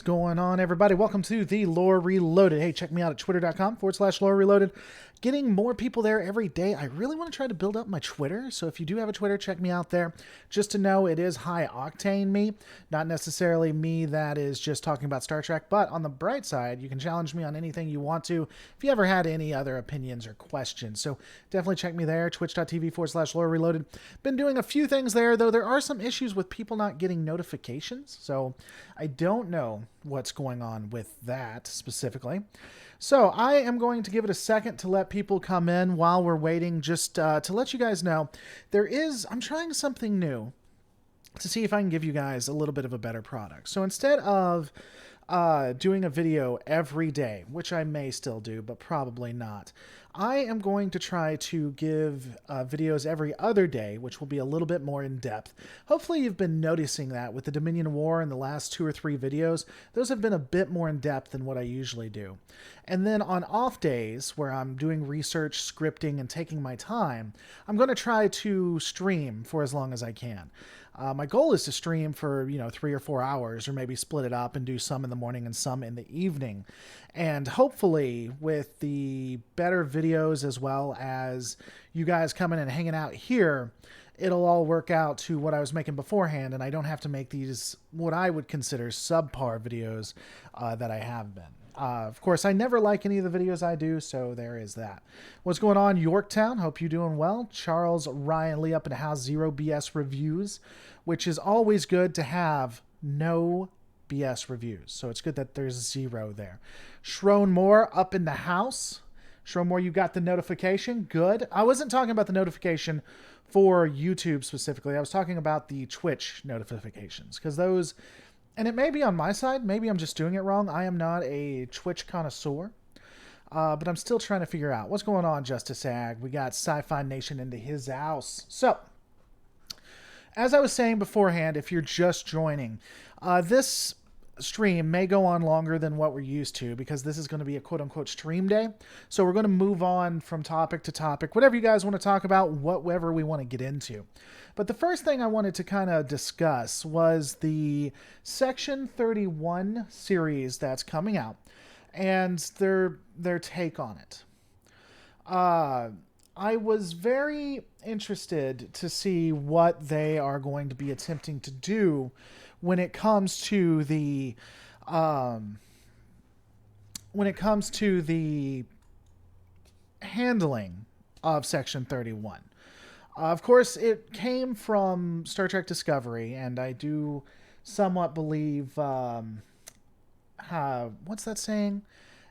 Going on, everybody? Welcome to the Lore Reloaded. Hey, check me out at twitter.com/Lore Reloaded. Getting more people there every day. I really want to try to build up my Twitter. So if you do have a Twitter, check me out there. Just to know, it is high octane me, not necessarily me that is just talking about Star Trek. But on the bright side, you can challenge me on anything you want to if you ever had any other opinions or questions. So definitely check me there, twitch.tv/Lore Reloaded. Been doing a few things there, though there are some issues with people not getting notifications. So I don't know what's going on with that specifically. So I am going to give it a second to let people come in while we're waiting, just to let you guys know I'm trying something new to see if I can give you guys a little bit of a better product. So instead of doing a video every day, which I may still do, but probably not, I am going to try to give videos every other day, which will be a little bit more in depth. Hopefully you've been noticing that with the Dominion War in the last 2 or 3 videos. Those have been a bit more in depth than what I usually do. And then on off days where I'm doing research, scripting, and taking my time, I'm going to try to stream for as long as I can. My goal is to stream for 3 or 4 hours, or maybe split it up and do some in the morning and some in the evening. And hopefully with the better videos, as well as you guys coming and hanging out here, it'll all work out to what I was making beforehand, and I don't have to make these what I would consider subpar videos that I have been. Of course, I never like any of the videos I do, so there is that. What's going on, Yorktown? Hope you're doing well. Charles Ryan Lee up in the house, Zero BS Reviews, which is always good to have no BS reviews. So it's good that there's 0 there. Shrone Moore up in the house. Shrone Moore, you got the notification. Good. I wasn't talking about the notification for YouTube specifically. I was talking about the Twitch notifications, because those... And it may be on my side. Maybe I'm just doing it wrong. I am not a Twitch connoisseur. But I'm still trying to figure out what's going on, Justice Ag. We got Sci-Fi Nation into his house. So, as I was saying beforehand, if you're just joining, this stream may go on longer than what we're used to, because this is going to be a quote-unquote stream day. So we're going to move on from topic to topic, whatever you guys want to talk about, whatever we want to get into. But the first thing I wanted to kind of discuss was the Section 31 series that's coming out, and their take on it. I was very interested to see what they are going to be attempting to do when it comes to the handling of Section 31. Of course, it came from Star Trek Discovery, and I do somewhat believe, what's that saying?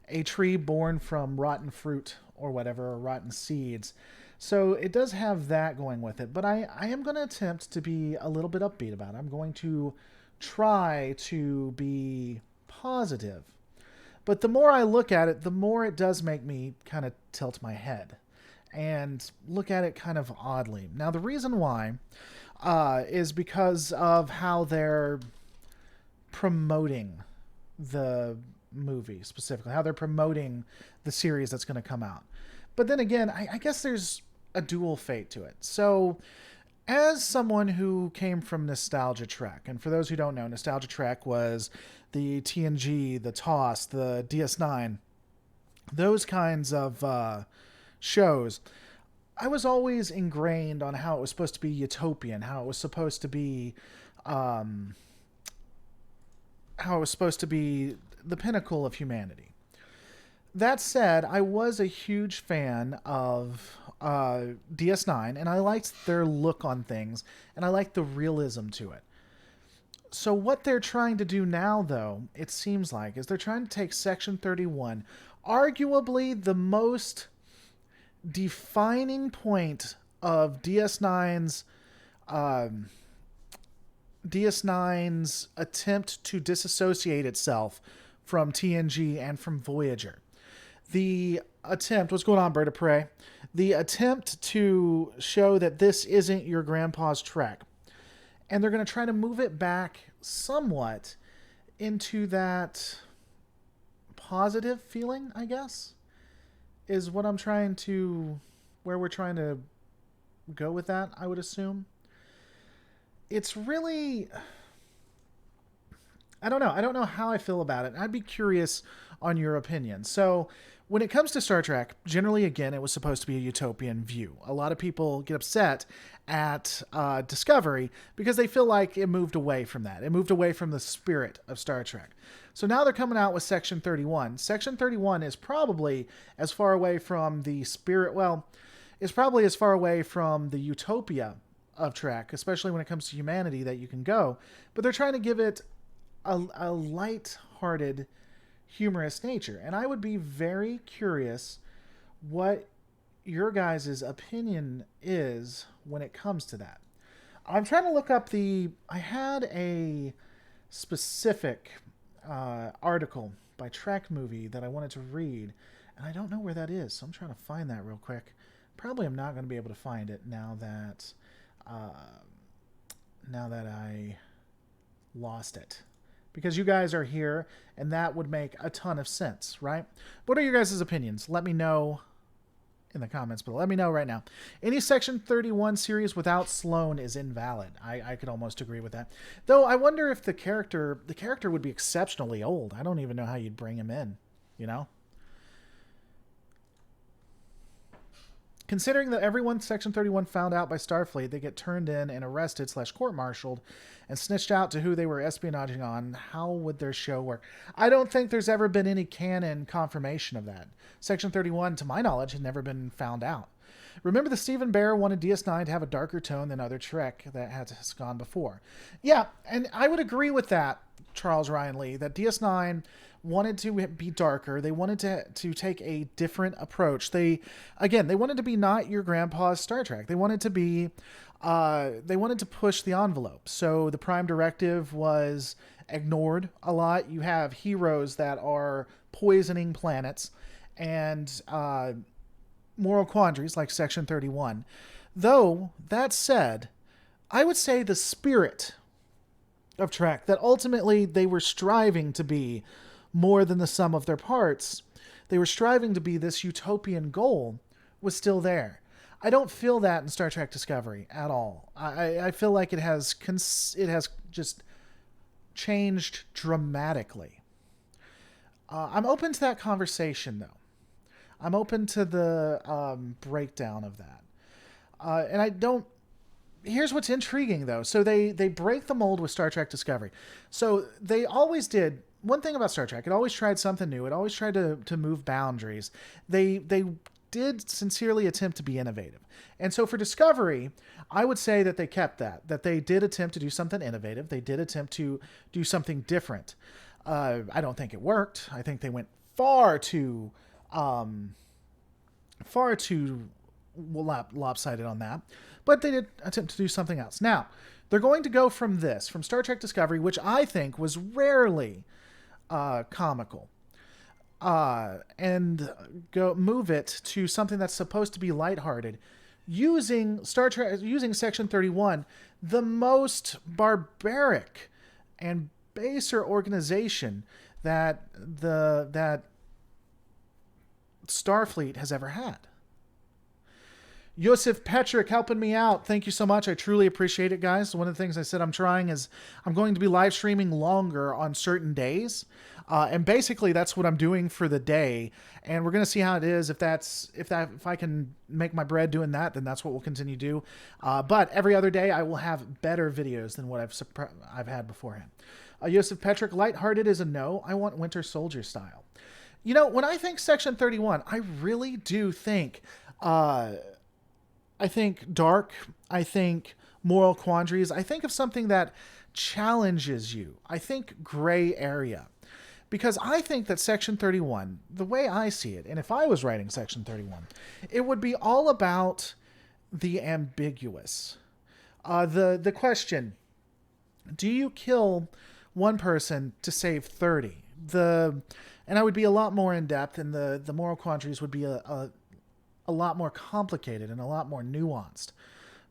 A tree born from rotten fruit or whatever, or rotten seeds. So it does have that going with it, but I am going to attempt to be a little bit upbeat about it. I'm going to try to be positive. But the more I look at it, the more it does make me kind of tilt my head and look at it kind of oddly. Now, the reason why is because of how they're promoting the movie, specifically how they're promoting the series that's going to come out. But then again, I guess there's a dual fate to it. So as someone who came from Nostalgia Trek, and for those who don't know, Nostalgia Trek was the TNG, the TOS, the DS9, those kinds of shows, I was always ingrained on how it was supposed to be utopian, how it was supposed to be the pinnacle of humanity. That said, I was a huge fan of DS9, and I liked their look on things, and I liked the realism to it. So what they're trying to do now, though, it seems like, is they're trying to take Section 31, arguably the most defining point of DS9's attempt to disassociate itself from TNG and from Voyager. The attempt, what's going on, Bird of Prey? The attempt to show that this isn't your grandpa's Trek. And they're going to try to move it back somewhat into that positive feeling, I guess, is what I'm trying to, where we're trying to go with that, I would assume. It's really, I don't know. I don't know how I feel about it. I'd be curious on your opinion. So, when it comes to Star Trek, generally, again, it was supposed to be a utopian view. A lot of people get upset at Discovery because they feel like it moved away from that. It moved away from the spirit of Star Trek. So now they're coming out with Section 31. Section 31 is probably as far away from the spirit, well, is probably as far away from the utopia of Trek, especially when it comes to humanity, that you can go. But they're trying to give it a light-hearted, humorous nature. And I would be very curious what your guys' opinion is when it comes to that. I'm trying to look up I had a specific article by Trek Movie that I wanted to read, and I don't know where that is, so I'm trying to find that real quick. Probably I'm not going to be able to find it now that I lost it. Because you guys are here, and that would make a ton of sense, right? What are your guys' opinions? Let me know in the comments below. Let me know right now. Any Section 31 series without Sloane is invalid. I could almost agree with that. Though I wonder if the character would be exceptionally old. I don't even know how you'd bring him in, you know? Considering that everyone Section 31 found out by Starfleet, they get turned in and arrested / court-martialed and snitched out to who they were espionaging on, how would their show work? I don't think there's ever been any canon confirmation of that. Section 31, to my knowledge, had never been found out. Remember that Stephen Bear wanted DS9 to have a darker tone than other Trek that has gone before. Yeah, and I would agree with that, Charles Ryan Lee, that DS9 wanted to be darker. They wanted to take a different approach. They wanted to be not your grandpa's Star Trek. They wanted to be, they wanted to push the envelope. So the Prime Directive was ignored a lot. You have heroes that are poisoning planets and moral quandaries like Section 31. Though, that said, I would say the spirit of Trek, that ultimately they were striving to be more than the sum of their parts, they were striving to be this utopian goal, was still there. I don't feel that in Star Trek Discovery at all. I feel like it has just changed dramatically. I'm open to that conversation, though. I'm open to the breakdown of that. And I don't... Here's what's intriguing, though. So they break the mold with Star Trek Discovery. So they always did... One thing about Star Trek, it always tried something new. It always tried to move boundaries. They did sincerely attempt to be innovative. And so for Discovery, I would say that they kept that they did attempt to do something innovative. They did attempt to do something different. I don't think it worked. I think they went far too lopsided on that. But they did attempt to do something else. Now, they're going to go from Star Trek Discovery, which I think was rarely comical, and move it to something that's supposed to be lighthearted, using Section 31, the most barbaric and baser organization that Starfleet has ever had. Yosef Petrick helping me out. Thank you so much. I truly appreciate it, guys. One of the things I said I'm trying is I'm going to be live streaming longer on certain days. And basically that's what I'm doing for the day. And we're going to see how it is. If I can make my bread doing that, then that's what we'll continue to do. But every other day I will have better videos than what I've had beforehand. Yosef Petrick, lighthearted is a no. I want Winter Soldier style. You know, when I think Section 31, I really do think... I think dark, I think moral quandaries, I think of something that challenges you. I think gray area. Because I think that Section 31, the way I see it, and if I was writing Section 31, it would be all about the ambiguous. The question, do you kill one person to save 30? And I would be a lot more in depth, and the moral quandaries would be a lot more complicated and a lot more nuanced.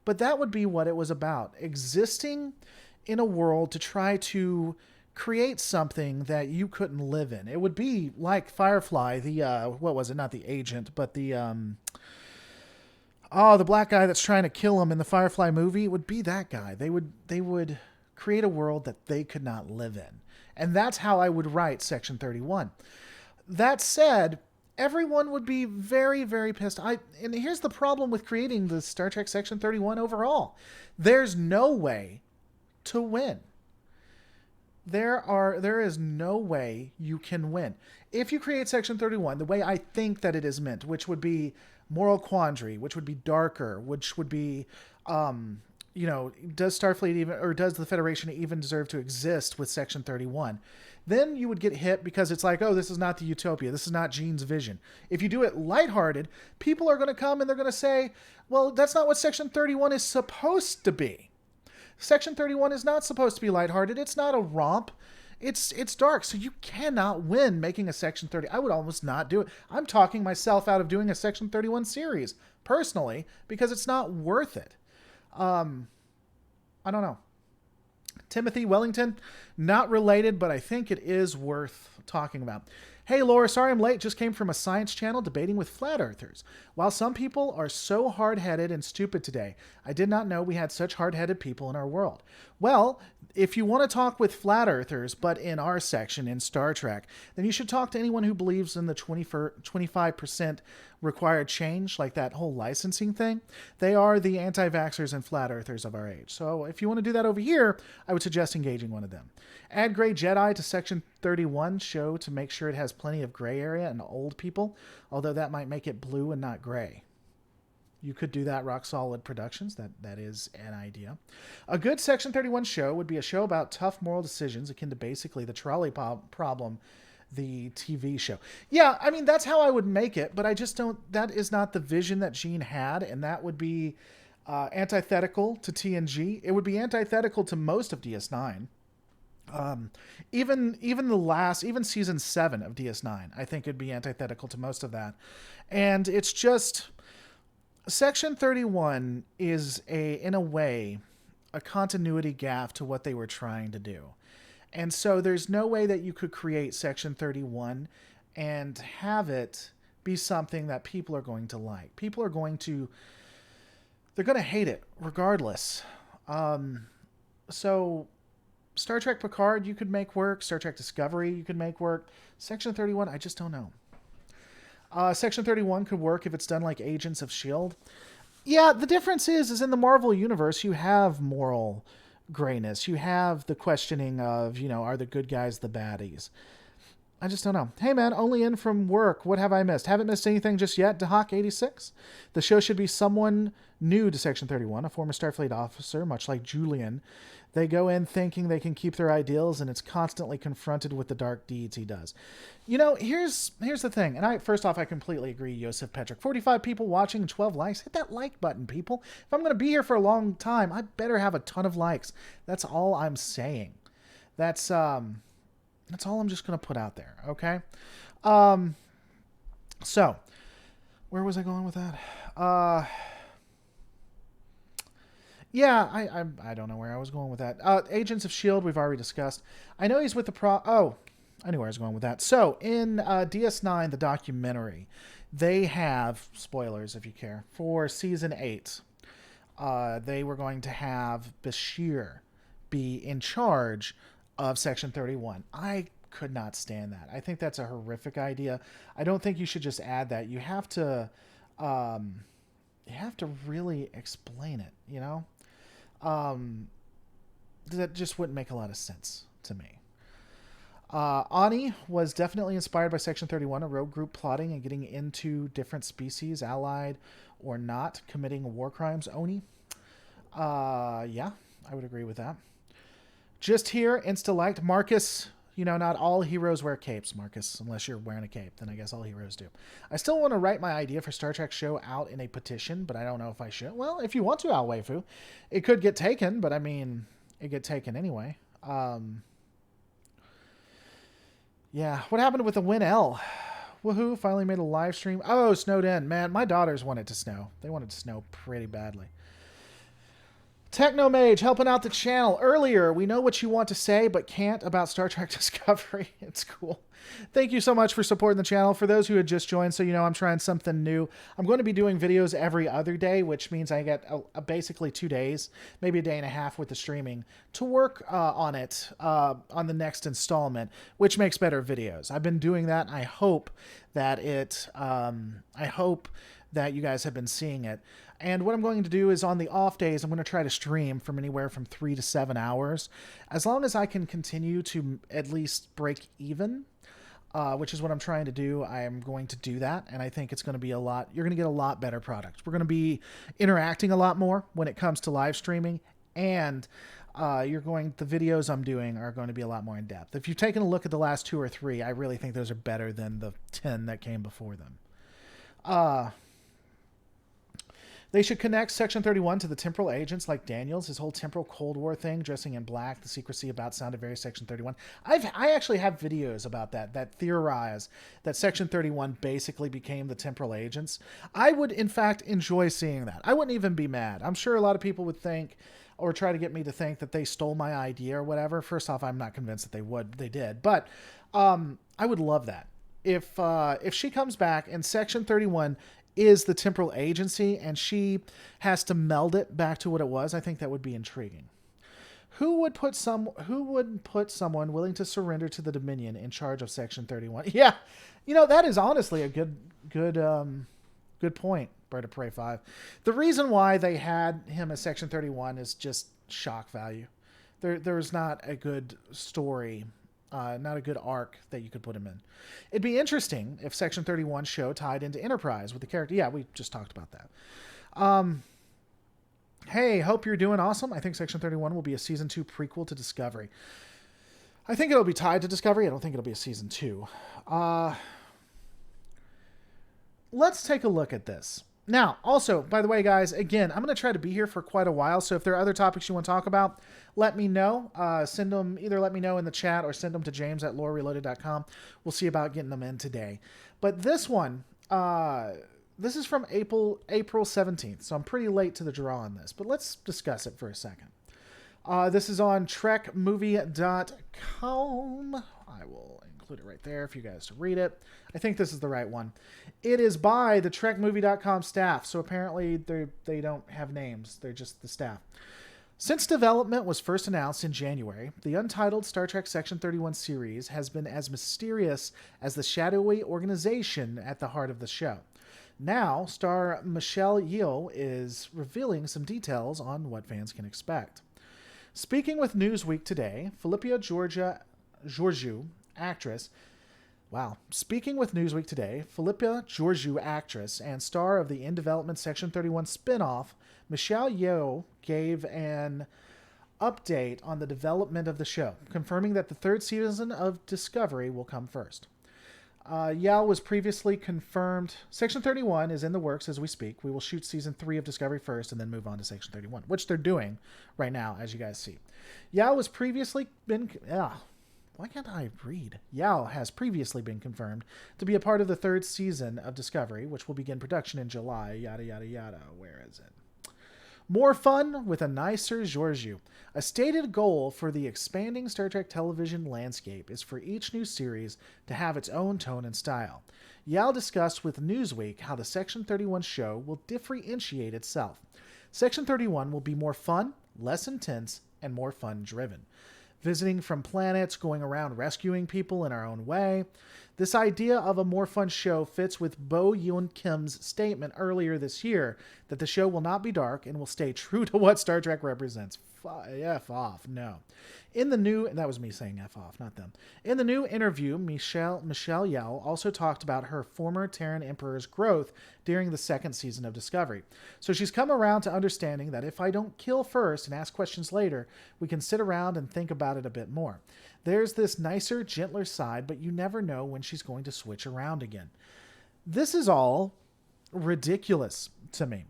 But that would be what it was about. Existing in a world to try to create something that you couldn't live in. It would be like Firefly, what was it? Not the agent, but the black guy that's trying to kill him in the Firefly movie. It would be that guy. They would create a world that they could not live in. And that's how I would write Section 31. That said, everyone would be very, very pissed. And here's the problem with creating the Star Trek Section 31 overall. There's no way to win. There is no way you can win. If you create Section 31 the way I think that it is meant, which would be moral quandary, which would be darker, which would be does Starfleet even, or does the Federation even deserve to exist with Section 31? Then you would get hit because it's like, oh, this is not the utopia. This is not Gene's vision. If you do it lighthearted, people are going to come and they're going to say, well, that's not what Section 31 is supposed to be. Section 31 is not supposed to be lighthearted. It's not a romp. It's dark. So you cannot win making a Section 30. I would almost not do it. I'm talking myself out of doing a Section 31 series, personally, because it's not worth it. I don't know. Timothy Wellington, not related, but I think it is worth talking about. Hey, Laura, sorry I'm late. Just came from a science channel debating with flat earthers. While some people are so hard-headed and stupid today, I did not know we had such hard-headed people in our world. Well, if you want to talk with flat earthers, but in our section in Star Trek, then you should talk to anyone who believes in the 25% required change, like that whole licensing thing. They are the anti-vaxxers and flat earthers of our age. So if you want to do that over here, I would suggest engaging one of them. Add Gray Jedi to Section 31 show to make sure it has plenty of gray area and old people, although that might make it blue and not gray. You could do that, Rock Solid Productions. That is an idea. A good Section 31 show would be a show about tough moral decisions, akin to basically the trolley problem, the TV show. Yeah, I mean, that's how I would make it, but I just don't... That is not the vision that Gene had, and that would be antithetical to TNG. It would be antithetical to most of DS9. Even season 7 of DS9, I think it'd be antithetical to most of that. And it's just... Section 31 is in a way, a continuity gaffe to what they were trying to do. And so there's no way that you could create Section 31 and have it be something that people are going to like. They're going to hate it regardless. So Star Trek Picard, you could make work. Star Trek Discovery, you could make work. Section 31, I just don't know. Section 31 could work if it's done like Agents of S.H.I.E.L.D. Yeah, the difference is in the Marvel Universe, you have moral grayness. You have the questioning of, are the good guys the baddies? I just don't know. Hey, man, only in from work. What have I missed? Haven't missed anything just yet, DeHawk86. The show should be someone new to Section 31, a former Starfleet officer, much like Julian. They go in thinking they can keep their ideals, and it's constantly confronted with the dark deeds he does. Here's the thing. And first off, I completely agree, Yosef Petrick. 45 people watching and 12 likes. Hit that like button, people. If I'm going to be here for a long time, I better have a ton of likes. That's all I'm saying. That's all I'm just going to put out there, okay? So, where was I going with that? Yeah, I don't know where I was going with that. Agents of S.H.I.E.L.D., we've already discussed. I know he's with the I knew where I was going with that. So, in DS9, the documentary, they have, spoilers if you care, for Season 8, they were going to have Bashir be in charge of Section 31. I could not stand that. I think that's a horrific idea. I don't think you should just add that. You have to really explain it, that just wouldn't make a lot of sense to me. Ani was definitely inspired by Section 31, a rogue group plotting and getting into different species, allied or not, committing war crimes. Oni? Yeah, I would agree with that. Just here, insta-liked. Marcus, not all heroes wear capes, Marcus, unless you're wearing a cape. Then I guess all heroes do. I still want to write my idea for Star Trek show out in a petition, but I don't know if I should. Well, if you want to, Al Waifu. It could get taken, but I mean, it get taken anyway. Yeah, what happened with the WinL? Woohoo, finally made a live stream. Oh, snowed in. Man, my daughters wanted to snow. They wanted to snow pretty badly. Technomage helping out the channel. Earlier, we know what you want to say but can't about Star Trek Discovery. It's cool. Thank you so much for supporting the channel. For those who had just joined, so you know I'm trying something new. I'm going to be doing videos every other day, which means I get basically 2 days, maybe a day and a half with the streaming to work on it on the next installment, which makes better videos. I've been doing that. I hope that you guys have been seeing it. And what I'm going to do is on the off days, I'm going to try to stream from anywhere from 3 to 7 hours. As long as I can continue to at least break even, which is what I'm trying to do, I am going to do that. And I think it's going to be you're going to get a lot better product. We're going to be interacting a lot more when it comes to live streaming. And the videos I'm doing are going to be a lot more in depth. If you've taken a look at the last 2 or 3, I really think those are better than the 10 that came before them. They should connect Section 31 to the temporal agents like Daniels. His whole temporal Cold War thing, dressing in black, the secrecy about sounded very Section 31. I actually have videos about that theorize that Section 31 basically became the temporal agents. I would, in fact, enjoy seeing that. I wouldn't even be mad. I'm sure a lot of people would think or try to get me to think that they stole my idea or whatever. First off, I'm not convinced that they did. But I would love that. If she comes back and Section 31 is the temporal agency and she has to meld it back to what it was, I think that would be intriguing. Who would put someone willing to surrender to the Dominion in charge of Section 31? Yeah, that is honestly a good point, Bird of Prey 5. The reason why they had him as Section 31 is just shock value. There's not a good story, not a good arc that you could put him in. It'd be interesting if Section 31 show tied into Enterprise with the character. Yeah, we just talked about that. Hey, hope you're doing awesome. I think Section 31 will be a Season 2 prequel to Discovery. I think it'll be tied to Discovery. I don't think it'll be a Season 2. Let's take a look at this. Now, also, by the way, guys, again, I'm going to try to be here for quite a while, so if there are other topics you want to talk about, let me know. Either let me know in the chat or send them to james@lorereloaded.com. We'll see about getting them in today. But this one, this is from April 17th, so I'm pretty late to the draw on this, but let's discuss it for a second. This is on trekmovie.com. I will include it right there for you guys to read it. I think this is the right one. It is by the trekmovie.com staff, so apparently they don't have names. They're just the staff. Since development was first announced in January, the untitled Star Trek Section 31 series has been as mysterious as the shadowy organization at the heart of the show. Now, star Michelle Yeoh is revealing some details on what fans can expect. Speaking with Newsweek today, Philippia Georgiou, actress and star of the in-development Section 31 spin-off, Michelle Yeoh gave an update on the development of the show, confirming that the 3rd season of Discovery will come first. Yeoh was previously confirmed. Section 31 is in the works as we speak. We will shoot Season 3 of Discovery first and then move on to Section 31, which they're doing right now, as you guys see. Yeoh has previously been confirmed to be a part of the 3rd season of Discovery, which will begin production in July, yada, yada, yada. Where is it? More fun with a nicer Georgiou. A stated goal for the expanding Star Trek television landscape is for each new series to have its own tone and style. Yeoh discussed with Newsweek how the Section 31 show will differentiate itself. Section 31 will be more fun, less intense, and more fun-driven. Visiting from planets, going around rescuing people in our own way. This idea of a more fun show fits with Bo Yoon Kim's statement earlier this year that the show will not be dark and will stay true to what Star Trek represents. F off, no. That was me saying F off, not them. In the new interview, Michelle Yeoh also talked about her former Terran Emperor's growth during the 2nd season of Discovery. So she's come around to understanding that if I don't kill first and ask questions later, we can sit around and think about it a bit more. There's this nicer, gentler side, but you never know when she's going to switch around again. This is all ridiculous to me.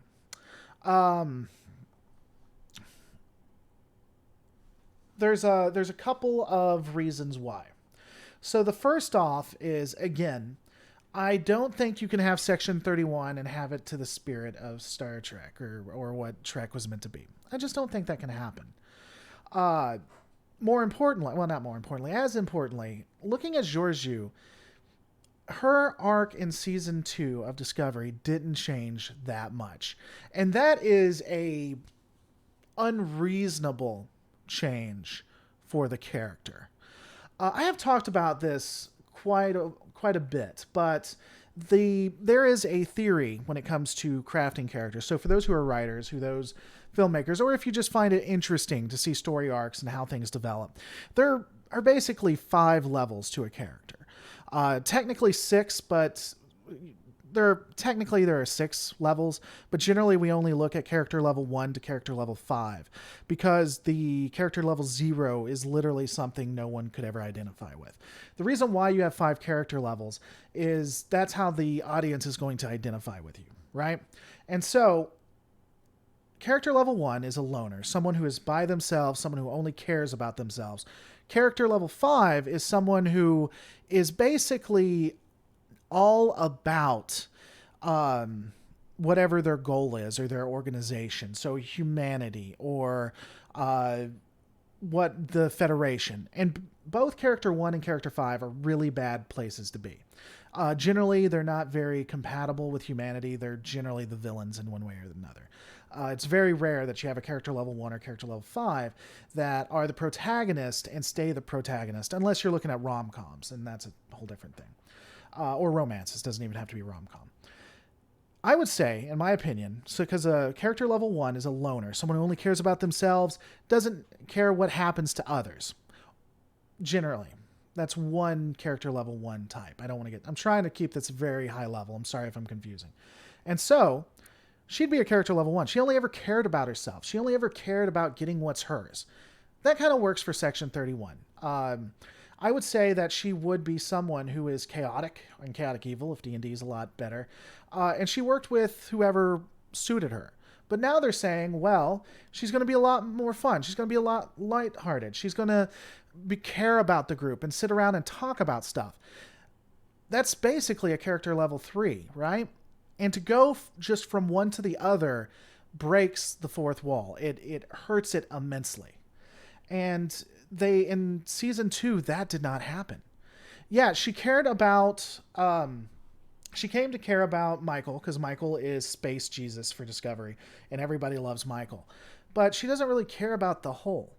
There's a couple of reasons why. So the first off is, again, I don't think you can have Section 31 and have it to the spirit of Star Trek or what Trek was meant to be. I just don't think that can happen. More importantly, well, not more importantly, as importantly, looking at Georgiou, her arc in season 2 of Discovery didn't change that much. And that is a unreasonable change for the character. I have talked about this quite a bit, but there is a theory when it comes to crafting characters. So for those who are writers, those filmmakers, or if you just find it interesting to see story arcs and how things develop, there are basically 5 levels to a character. Technically 6, but there are 6 levels, but generally we only look at character level 1 to character level 5, because the character level 0 is literally something no one could ever identify with. The reason why you have 5 character levels is that's how the audience is going to identify with you, right? And so character level 1 is a loner, someone who is by themselves, someone who only cares about themselves. Character level 5 is someone who is basically all about whatever their goal is or their organization. So humanity or what the Federation. And both character 1 and character 5 are really bad places to be. Generally, they're not very compatible with humanity. They're generally the villains in one way or another. It's very rare that you have a character level 1 or character level 5 that are the protagonist and stay the protagonist, unless you're looking at rom-coms, and that's a whole different thing. Or romances. Doesn't even have to be rom-com. I would say, in my opinion, because a character level 1 is a loner, someone who only cares about themselves, doesn't care what happens to others. Generally. That's one character level 1 type. I'm trying to keep this very high level. I'm sorry if I'm confusing. And so, she'd be a character level 1. She only ever cared about herself. She only ever cared about getting what's hers. That kind of works for Section 31. I would say that she would be someone who is chaotic and chaotic evil, if D&D is a lot better. And she worked with whoever suited her. But now they're saying, well, she's going to be a lot more fun. She's going to be a lot lighthearted. She's going to care about the group and sit around and talk about stuff. That's basically a character level 3, right? And to go just from one to the other breaks the fourth wall. It hurts it immensely. And in season 2, that did not happen. Yeah, she cared about... she came to care about Michael, because Michael is Space Jesus for Discovery, and everybody loves Michael. But she doesn't really care about the whole.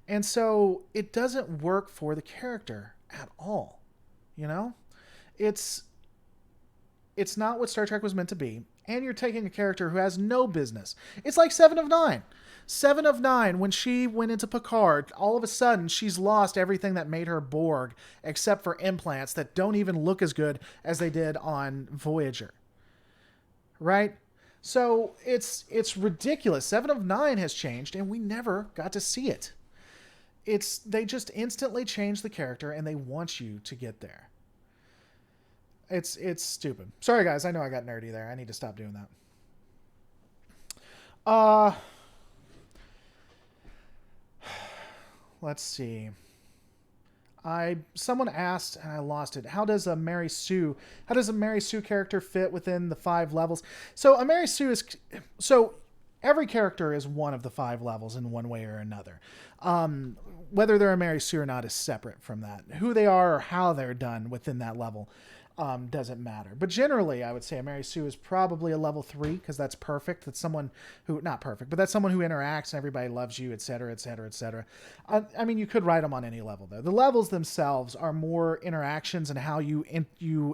And so it doesn't work for the character at all. You know? It's not what Star Trek was meant to be, and you're taking a character who has no business. It's like 7 of 9. 7 of 9, when she went into Picard, all of a sudden she's lost everything that made her Borg, except for implants that don't even look as good as they did on Voyager. Right? So it's ridiculous. 7 of 9 has changed, and we never got to see it. They just instantly change the character, and they want you to get there. It's stupid. Sorry, guys. I know I got nerdy there. I need to stop doing that. Let's see. Someone asked, and I lost it. How does a Mary Sue character fit within the 5 levels? So a Mary Sue every character is one of the 5 levels in one way or another. Whether they're a Mary Sue or not is separate from that. Who they are or how they're done within that level doesn't matter. But generally, I would say a Mary Sue is probably a level 3, because that's perfect. That's someone who, not perfect, but that's someone who interacts and everybody loves you, etc., etc., etc. I mean, you could write them on any level, though. The levels themselves are more interactions and how you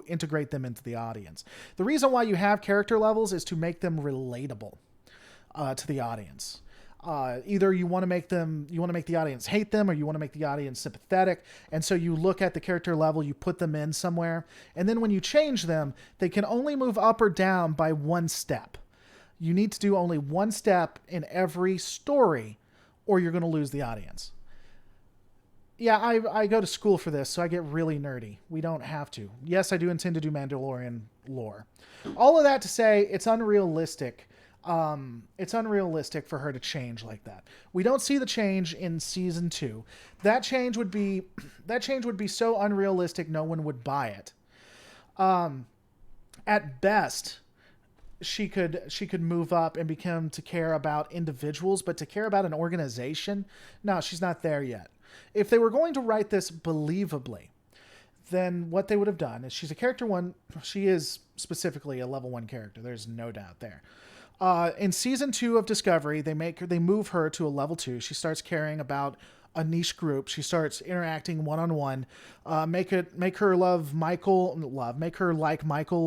integrate them into the audience. The reason why you have character levels is to make them relatable to the audience. Either you want to make the audience hate them, or you want to make the audience sympathetic. And so you look at the character level, you put them in somewhere. And then when you change them, they can only move up or down by 1 step. You need to do only 1 step in every story, or you're going to lose the audience. Yeah, I go to school for this, so I get really nerdy. We don't have to. Yes, I do intend to do Mandalorian lore. All of that to say, it's unrealistic. It's unrealistic for her to change like that. We don't see the change in season 2. That change would be so unrealistic, no one would buy it. At best, she could move up and become to care about individuals, but to care about an organization, no, she's not there yet. If they were going to write this believably, then what they would have done is she's a character one. She is specifically a level 1 character. There's no doubt there. In season 2 of Discovery, they move her to a level 2. She starts caring about a niche group. She starts interacting one-on-one. Make her make her like Michael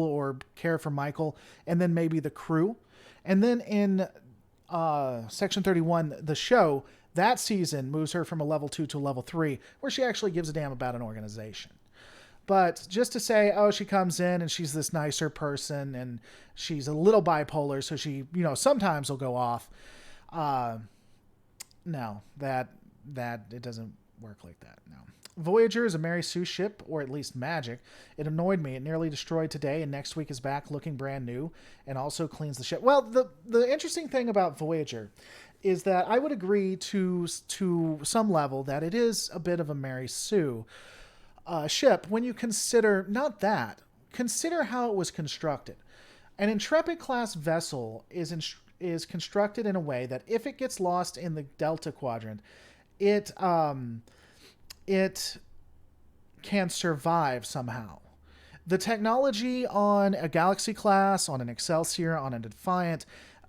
or care for Michael, and then maybe the crew. And then in Section 31, the show, that season moves her from a level 2 to a level 3, where she actually gives a damn about an organization. But just to say, oh, she comes in and she's this nicer person and she's a little bipolar, so she, sometimes will go off. No, that it doesn't work like that. No. Voyager is a Mary Sue ship, or at least magic. It annoyed me. It nearly destroyed today, and next week is back looking brand new and also cleans the ship. Well, the interesting thing about Voyager is that I would agree to some level that it is a bit of a Mary Sue ship when you consider consider how it was constructed. An Intrepid class vessel is constructed in a way that if it gets lost in the Delta Quadrant, it can survive somehow. The technology on a Galaxy class, on an Excelsior, on a Defiant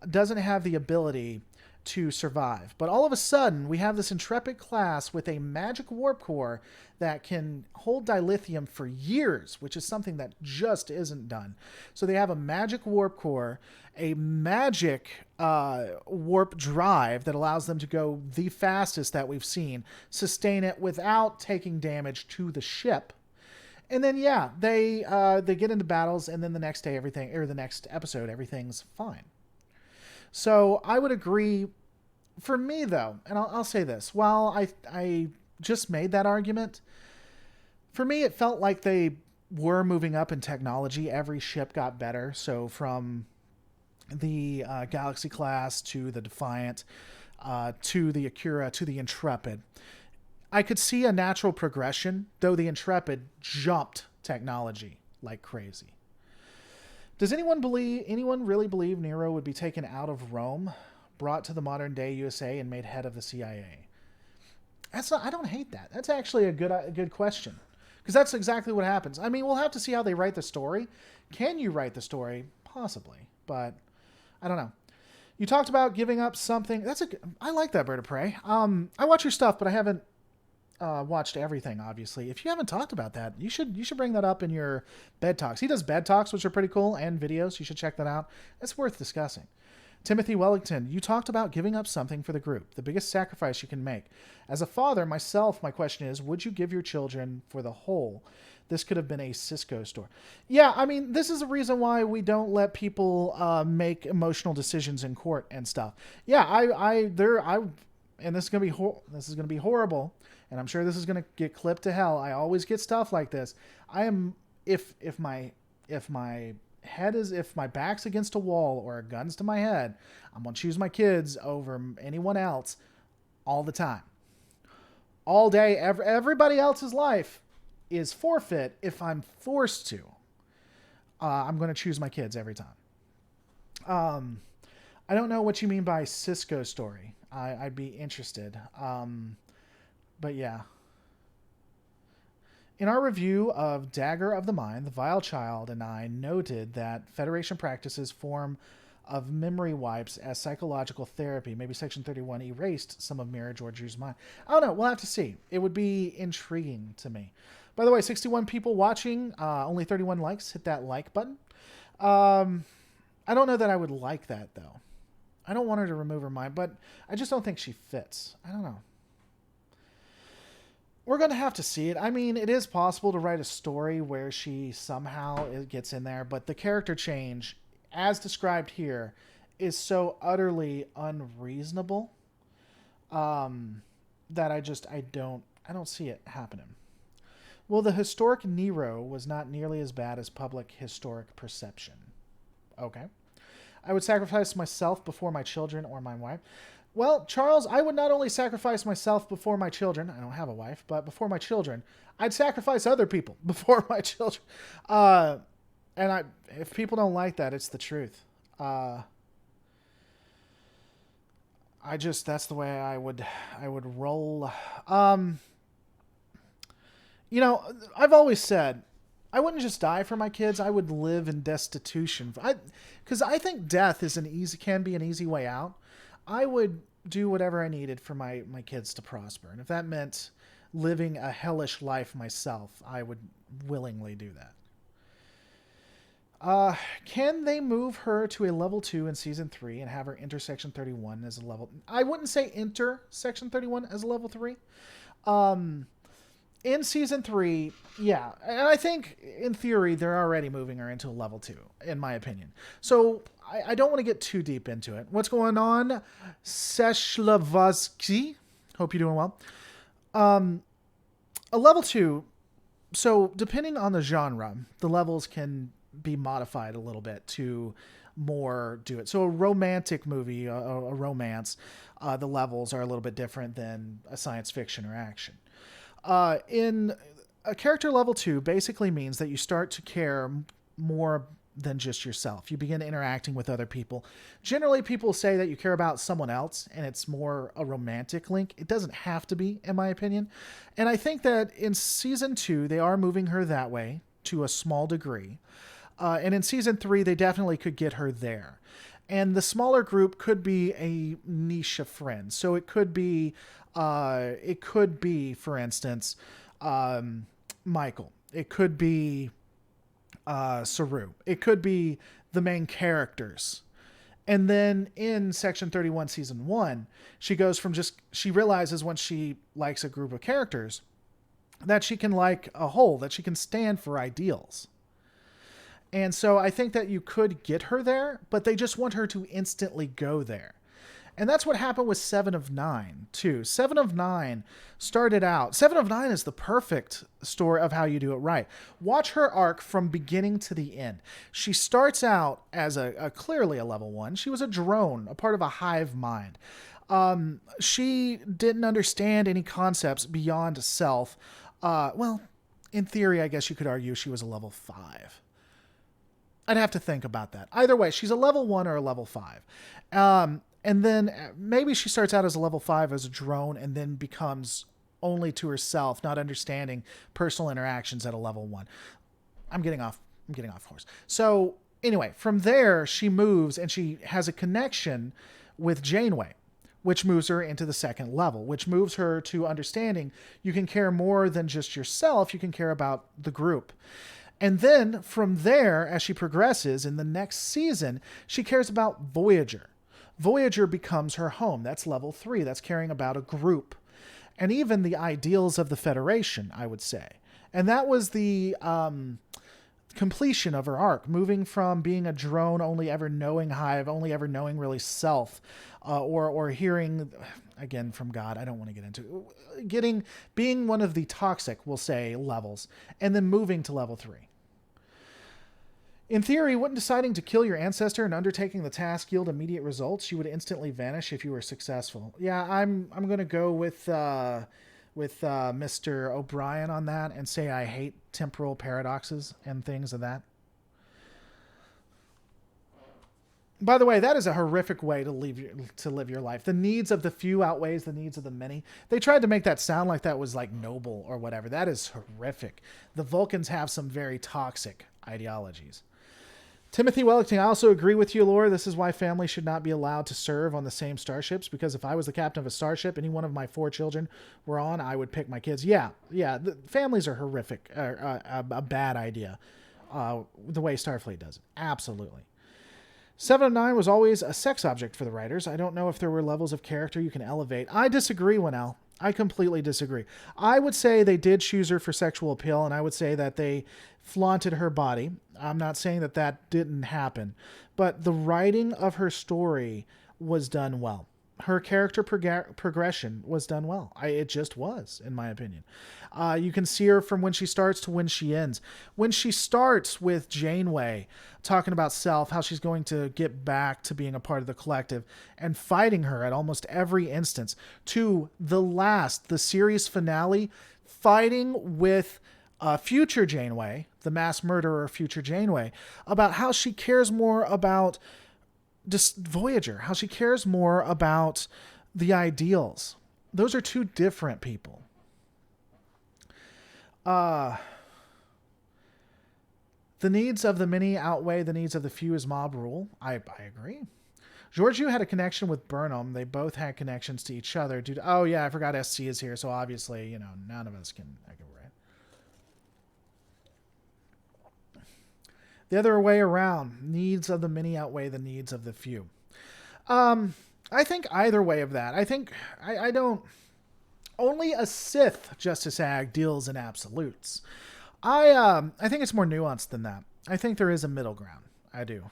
doesn't have the ability to survive. But all of a sudden, we have this Intrepid class with a magic warp core that can hold dilithium for years, which is something that just isn't done. So they have a magic warp core, a magic warp drive that allows them to go the fastest that we've seen, sustain it without taking damage to the ship. And then, they get into battles, and then the next day, the next episode, everything's fine. So I would agree. For me, though, and I'll say this, while I just made that argument, for me it felt like they were moving up in technology. Every ship got better. So from the Galaxy class to the Defiant, to the Akira, to the Intrepid, I could see a natural progression, though the Intrepid jumped technology like crazy. Does anyone really believe Nero would be taken out of Rome, brought to the modern day USA, and made head of the CIA? I don't hate that. That's actually a good question, because that's exactly what happens. I mean, we'll have to see how they write the story. Can you write the story? Possibly, but I don't know. You talked about giving up something. I like that, Bird of Prey. I watch your stuff, but I haven't watched everything, obviously. If you haven't talked about that, you should bring that up in your bed talks. He does bed talks, which are pretty cool, and videos. You should check that out. It's worth discussing. Timothy Wellington, you talked about giving up something for the group, the biggest sacrifice you can make. As a father, myself, my question is, would you give your children for the whole? This could have been a Cisco store. Yeah, I mean, this is the reason why we don't let people make emotional decisions in court and stuff. Yeah, and this is gonna be horrible, and I'm sure this is gonna get clipped to hell. I always get stuff like this. If my back's against a wall or a gun's to my head, I'm gonna choose my kids over anyone else all the time, all day. Everybody else's life is forfeit if I'm forced to. I'm gonna choose my kids every time. I don't know what you mean by Cisco story. I'd be interested. But yeah. In our review of Dagger of the Mind, the Vile Child and I noted that Federation practices form of memory wipes as psychological therapy. Maybe Section 31 erased some of Mira Georgiou's mind. I don't know. We'll have to see. It would be intriguing to me. By the way, 61 people watching, only 31 likes. Hit that like button. I don't know that I would like that, though. I don't want her to remove her mind, but I just don't think she fits. I don't know. We're going to have to see it. I mean, it is possible to write a story where she somehow gets in there, but the character change, as described here, is so utterly unreasonable that I don't see it happening. Well, the historic Nero was not nearly as bad as public historic perception. Okay. I would sacrifice myself before my children or my wife. Well, Charles, I would not only sacrifice myself before my children, I don't have a wife, but before my children, I'd sacrifice other people before my children. And if people don't like that, it's the truth. That's the way I would roll. You know, I've always said I wouldn't just die for my kids. I would live in destitution. Because I think death can be an easy way out. I would do whatever I needed for my kids to prosper. And if that meant living a hellish life myself, I would willingly do that. Can they move her to a level 2 in season 3 and have her enter section 31 as a level... I wouldn't say enter section 31 as a level 3. In season 3, yeah. And I think, in theory, they're already moving her into a level 2, in my opinion. So, I don't want to get too deep into it. What's going on? Seshlavsky. Hope you're doing well. A level 2, so depending on the genre, the levels can be modified a little bit to more do it. So a romantic movie, a romance, the levels are a little bit different than a science fiction or action. In a character level 2 basically means that you start to care more than just yourself. You begin interacting with other people. Generally, people say that you care about someone else, and it's more a romantic link. It doesn't have to be, in my opinion. And I think that in season 2, they are moving her that way to a small degree. And in season 3, they definitely could get her there. And the smaller group could be a niche of friends. So it could be, for instance, Michael. It could be Saru. It could be the main characters. And then in section 31, season 1, she realizes when she likes a group of characters that she can like a whole, that she can stand for ideals. And so I think that you could get her there, but they just want her to instantly go there. And that's what happened with 7 of 9, too. 7 of 9 started out... 7 of 9 is the perfect story of how you do it right. Watch her arc from beginning to the end. She starts out as clearly a level 1. She was a drone, a part of a hive mind. She didn't understand any concepts beyond self. Well, in theory, I guess you could argue she was a level 5. I'd have to think about that. Either way, she's a level 1 or a level 5. And then maybe she starts out as a level 5 as a drone and then becomes only to herself, not understanding personal interactions at a level 1. I'm getting off course. So anyway, from there, she moves and she has a connection with Janeway, which moves her into the second level, which moves her to understanding you can care more than just yourself. You can care about the group. And then from there, as she progresses in the next season, she cares about Voyager. Voyager becomes her home. That's level 3. That's caring about a group. And even the ideals of the Federation, I would say. And that was the completion of her arc, moving from being a drone, only ever knowing hive, only ever knowing really self, or hearing, again, from God, I don't want to get into it, being one of the toxic, we'll say, levels, and then moving to level 3. In theory, wouldn't deciding to kill your ancestor and undertaking the task yield immediate results? You would instantly vanish if you were successful. Yeah, I'm going to go with Mr. O'Brien on that and say I hate temporal paradoxes and things of that. By the way, that is a horrific way to live your life. The needs of the few outweighs the needs of the many. They tried to make that sound like that was like noble or whatever. That is horrific. The Vulcans have some very toxic ideologies. Timothy Wellington, I also agree with you, Laura. This is why families should not be allowed to serve on the same starships, because if I was the captain of a starship, any one of my 4 children were on, I would pick my kids. Yeah, the families are horrific, a bad idea, the way Starfleet does it. Absolutely. 7 of 9 was always a sex object for the writers. I don't know if there were levels of character you can elevate. I disagree, Winnell. I completely disagree. I would say they did choose her for sexual appeal, and I would say that they flaunted her body. I'm not saying that didn't happen, but the writing of her story was done well. Her character progression was done well. It just was, in my opinion. You can see her from when she starts to when she ends. When she starts with Janeway talking about self, how she's going to get back to being a part of the collective, and fighting her at almost every instance, to the series finale, fighting with future Janeway, the mass murderer future Janeway, about how she cares more about just Voyager, how she cares more about the ideals. Those are two different people. The needs of the many outweigh the needs of the few is mob rule. I agree. Georgiou had a connection with Burnham. They both had connections to each other. Dude, oh yeah, I forgot SC is here, so obviously, none of us can. I can write. The other way around. Needs of the many outweigh the needs of the few. I think either way of that. I think I don't. Only a Sith Justice Ag deals in absolutes. I think it's more nuanced than that. I think there is a middle ground. I do.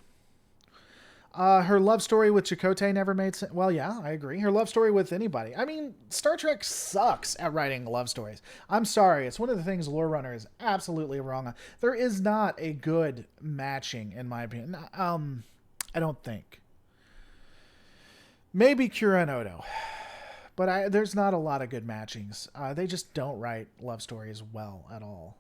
Her love story with Chakotay never made sense. Well, yeah, I agree. Her love story with anybody. I mean, Star Trek sucks at writing love stories. I'm sorry. It's one of the things Lore Runner is absolutely wrong on. There is not a good matching, in my opinion. I don't think. Maybe Kira and Odo. But there's not a lot of good matchings. They just don't write love stories well at all.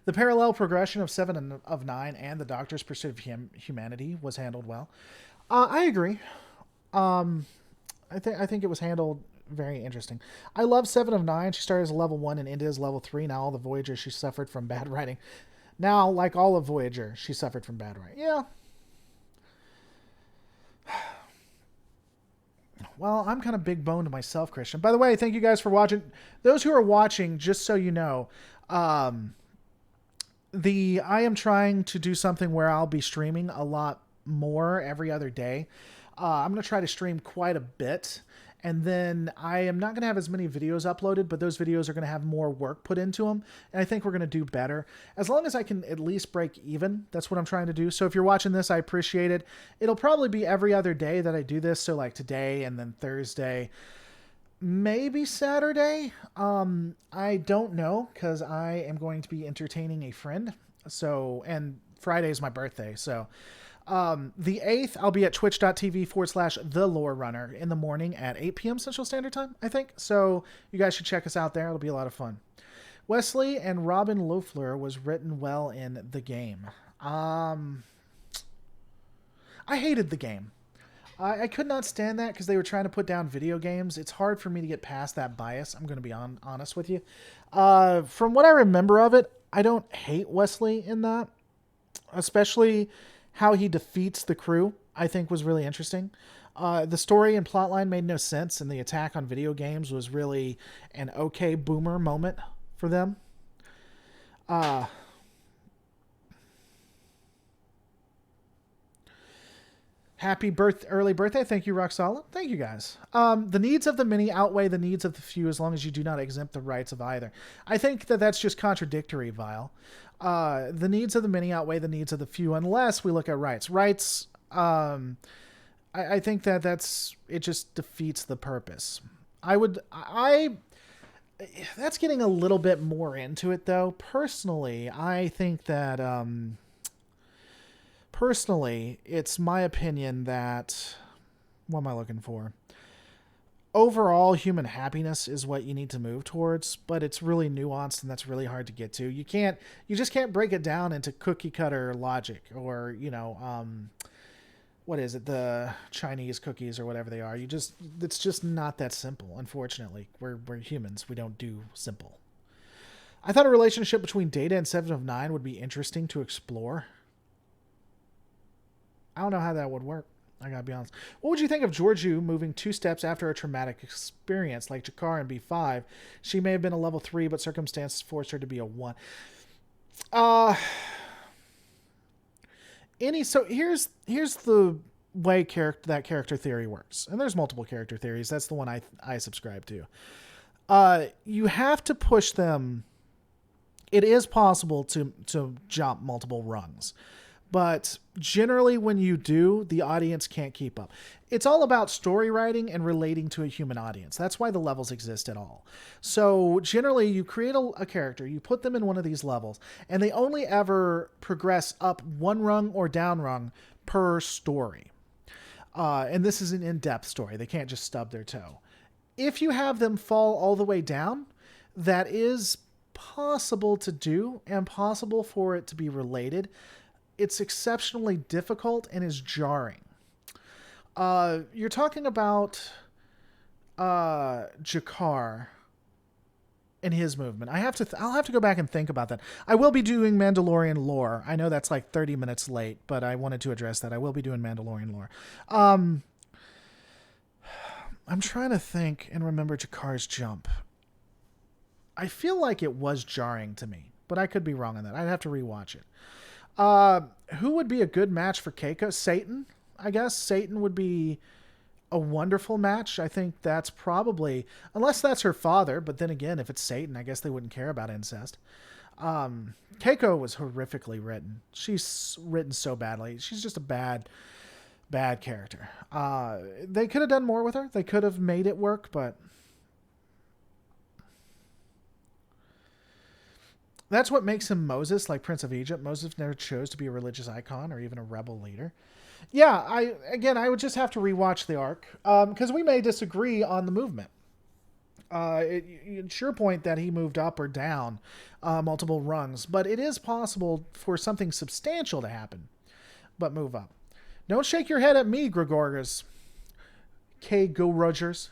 The parallel progression of 7 of 9 and the Doctor's pursuit of humanity was handled well. I agree. I think it was handled very interesting. I love 7 of 9. She started as level 1 and ended as level 3. Now all the Voyager, she suffered from bad writing. Now, like all of Voyager, she suffered from bad writing. Yeah. Well, I'm kind of big boned myself, Christian. By the way, thank you guys for watching. Those who are watching, just so you know, I am trying to do something where I'll be streaming a lot more every other day. I'm going to try to stream quite a bit. And then I am not going to have as many videos uploaded, but those videos are going to have more work put into them. And I think we're going to do better. As long as I can at least break even, that's what I'm trying to do. So if you're watching this, I appreciate it. It'll probably be every other day that I do this. So like today and then Thursday, maybe Saturday. I don't know because I am going to be entertaining a friend. So, and Friday is my birthday. So, the 8th, I'll be at twitch.tv/The Lore Runner in the morning at 8 p.m. Central Standard Time, I think. So you guys should check us out there. It'll be a lot of fun. Wesley and Robin Loeffler was written well in the game. I hated the game. I could not stand that because they were trying to put down video games. It's hard for me to get past that bias. I'm going to be honest with you. From what I remember of it, I don't hate Wesley in that. Especially how he defeats the crew, I think was really interesting. The story and plotline made no sense, and the attack on video games was really an okay boomer moment for them. Happy early birthday. Thank you, Roxala. Thank you, guys. The needs of the many outweigh the needs of the few as long as you do not exempt the rights of either. I think that that's just contradictory, Vile. The needs of the many outweigh the needs of the few unless we look at rights. Rights, I think that it just defeats the purpose. That's getting a little bit more into it, though. Personally, I think that... Personally, it's my opinion that... What am I looking for? Overall, human happiness is what you need to move towards, but it's really nuanced and that's really hard to get to. You just can't break it down into cookie cutter logic or, what is it? The Chinese cookies or whatever they are. It's just not that simple. Unfortunately, we're humans. We don't do simple. I thought a relationship between Data and 7 of 9 would be interesting to explore. I don't know how that would work. I gotta be honest. What would you think of Georgiou moving 2 steps after a traumatic experience like Jakar in B5? She may have been a level 3, but circumstances forced her to be a 1. So here's the way that character theory works. And there's multiple character theories. That's the one I subscribe to. You have to push them. It is possible to jump multiple rungs. But generally when you do, the audience can't keep up. It's all about story writing and relating to a human audience. That's why the levels exist at all. So generally you create a character, you put them in one of these levels, and they only ever progress up 1 rung or down rung per story. And this is an in-depth story. They can't just stub their toe. If you have them fall all the way down, that is possible to do and possible for it to be related. It's exceptionally difficult and is jarring. You're talking about Jakar and his movement. I'll have to go back and think about that. I will be doing Mandalorian lore. I know that's like 30 minutes late, but I wanted to address that. I will be doing Mandalorian lore. I'm trying to think and remember Jakar's jump. I feel like it was jarring to me, but I could be wrong on that. I'd have to rewatch it. Who would be a good match for Keiko? Satan, I guess. Satan would be a wonderful match. I think that's probably, unless that's her father, but then again, if it's Satan, I guess they wouldn't care about incest. Keiko was horrifically written. She's written so badly. She's just a bad character. They could have done more with her. They could have made it work, but that's what makes him Moses, like Prince of Egypt. Moses never chose to be a religious icon or even a rebel leader. Yeah, I would just have to rewatch the arc, because we may disagree on the movement. It's your point that he moved up or down multiple rungs, but it is possible for something substantial to happen, but move up. Don't shake your head at me, Gregorgas. Kagorogers.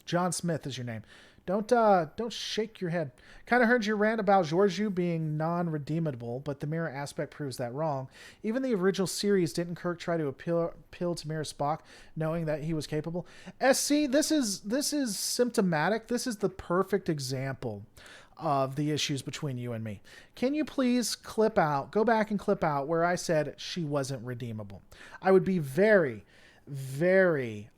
John Smith is your name. Don't shake your head. Kind of heard your rant about Georgiou being non-redeemable, but the mirror aspect proves that wrong. Even the original series, didn't Kirk try to appeal to Mirror Spock, knowing that he was capable? SC, this is symptomatic. This is the perfect example of the issues between you and me. Can you please go back and clip out where I said she wasn't redeemable? I would be very, very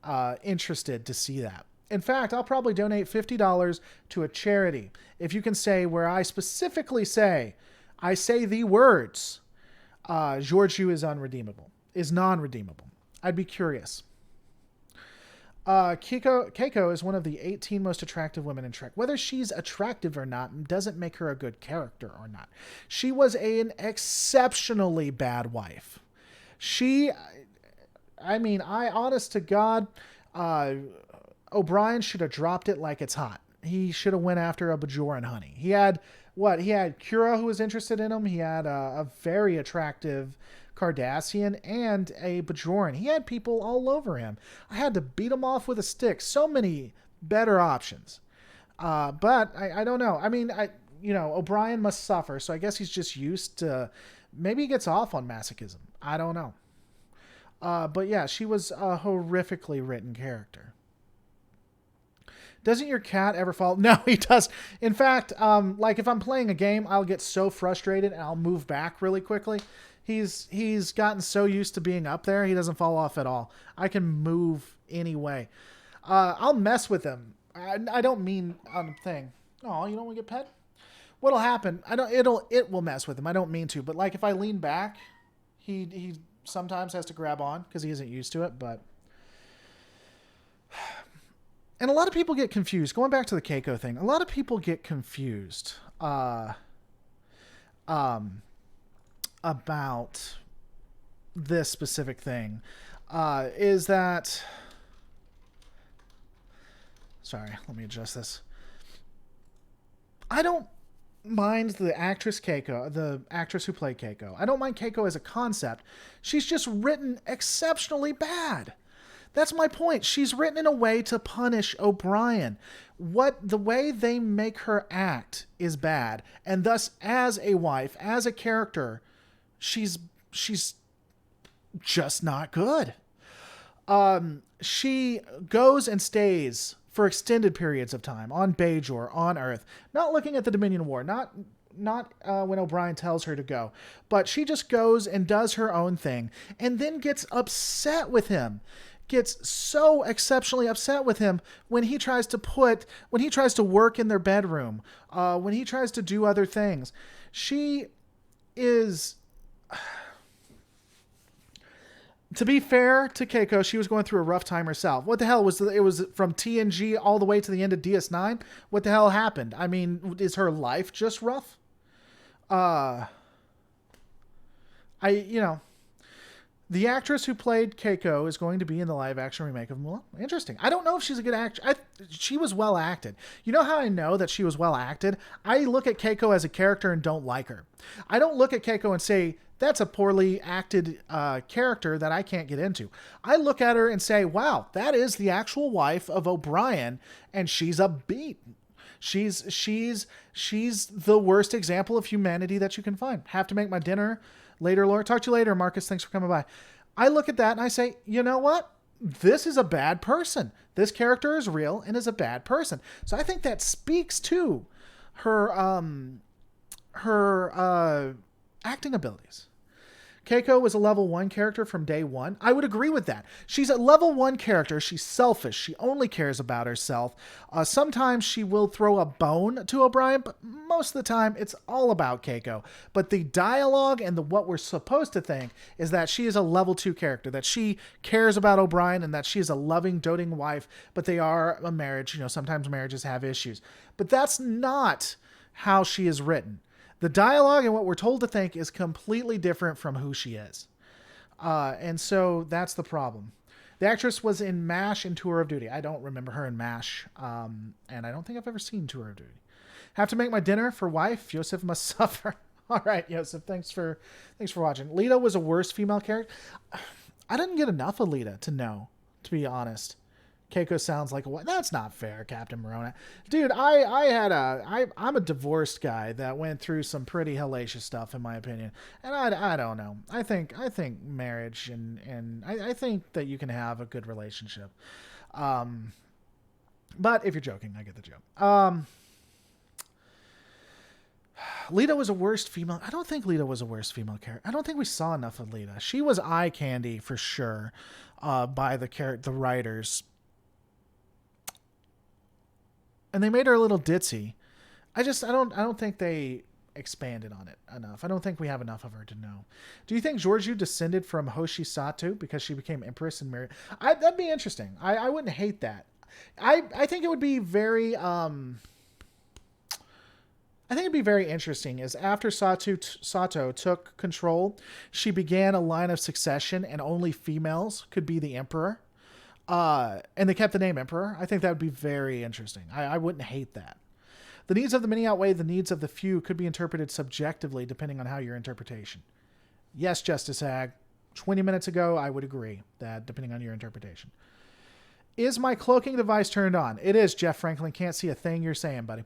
interested to see that. In fact, I'll probably donate $50 to a charity if you can say where I specifically say, I say the words, Georgiou is non-redeemable. I'd be curious. Keiko is one of the 18 most attractive women in Trek. Whether she's attractive or not doesn't make her a good character or not. She was an exceptionally bad wife. Honest to God, O'Brien should have dropped it like it's hot. He should have went after a Bajoran honey. He had Kira, who was interested in him. He had a very attractive Cardassian and a Bajoran. He had people all over him. I had to beat him off with a stick. So many better options. But I don't know. I mean, O'Brien must suffer, so I guess he's just used to, maybe he gets off on masochism. I don't know. But yeah, she was a horrifically written character. Doesn't your cat ever fall? No, he does. In fact, like if I'm playing a game, I'll get so frustrated and I'll move back really quickly. He's gotten so used to being up there, he doesn't fall off at all. I can move anyway. I'll mess with him. I don't mean on a thing. Oh, you don't want to get pet? What'll happen? It will mess with him. I don't mean to, but like if I lean back, he sometimes has to grab on because he isn't used to it, but. And a lot of people get confused. Going back to the Keiko thing, a lot of people get confused about this specific thing. Is that... Sorry, let me adjust this. I don't mind the actress Keiko, the actress who played Keiko. I don't mind Keiko as a concept. She's just written exceptionally bad. That's my point. She's written in a way to punish O'Brien. The way they make her act is bad. And thus, as a wife, as a character, she's just not good. She goes and stays for extended periods of time on Bajor, on Earth, not looking at the Dominion War, not when O'Brien tells her to go, but she just goes and does her own thing and then gets upset with him. Gets so exceptionally upset with him when he tries to work in their bedroom, when he tries to do other things. She is, to be fair to Keiko, she was going through a rough time herself. What the hell was it? Was from TNG all the way to the end of DS9? What the hell happened? I mean, is her life just rough? The actress who played Keiko is going to be in the live action remake of Mulan. Interesting. I don't know if she's a good actress. She was well acted. You know how I know that she was well acted? I look at Keiko as a character and don't like her. I don't look at Keiko and say, that's a poorly acted character that I can't get into. I look at her and say, wow, that is the actual wife of O'Brien, and she's a beat. She's the worst example of humanity that you can find. Have to make my dinner later, Laura. Talk to you later, Marcus. Thanks for coming by. I look at that and I say, you know what? This is a bad person. This character is real and is a bad person. So I think that speaks to her acting abilities. Keiko was a level 1 character from day one. I would agree with that. She's a level 1 character. She's selfish. She only cares about herself. Sometimes she will throw a bone to O'Brien, but most of the time it's all about Keiko. But the dialogue and what we're supposed to think is that she is a level 2 character, that she cares about O'Brien and that she is a loving, doting wife, but they are a marriage. You know, sometimes marriages have issues. But that's not how she is written. The dialogue and what we're told to think is completely different from who she is. And so that's the problem. The actress was in MASH and Tour of Duty. I don't remember her in MASH. And I don't think I've ever seen Tour of Duty. Have to make my dinner for wife. Yosef must suffer. All right, Yosef. Thanks for watching. Lita was a worse female character. I didn't get enough of Lita to know, to be honest. Keiko sounds like a what? That's not fair, Captain Morona. Dude, I'm a divorced guy that went through some pretty hellacious stuff, in my opinion. And I don't know. I think marriage and I think that you can have a good relationship. But if you're joking, I get the joke. Lita was a worst female. I don't think Lita was a worst female character. I don't think we saw enough of Lita. She was eye candy for sure, by the writers. And they made her a little ditzy. I don't think they expanded on it enough. I don't think we have enough of her to know. Do you think Georgiou descended from Hoshi Sato because she became empress and married? That'd be interesting. I wouldn't hate that. I think it would be very I think it'd be very interesting is after Sato took control, she began a line of succession and only females could be the emperor. And they kept the name Emperor. I think that would be very interesting. I wouldn't hate that. The needs of the many outweigh the needs of the few could be interpreted subjectively depending on how your interpretation. Yes, Justice Hag. 20 minutes ago, I would agree that depending on your interpretation. Is my cloaking device turned on? It is, Jeff Franklin. Can't see a thing you're saying, buddy.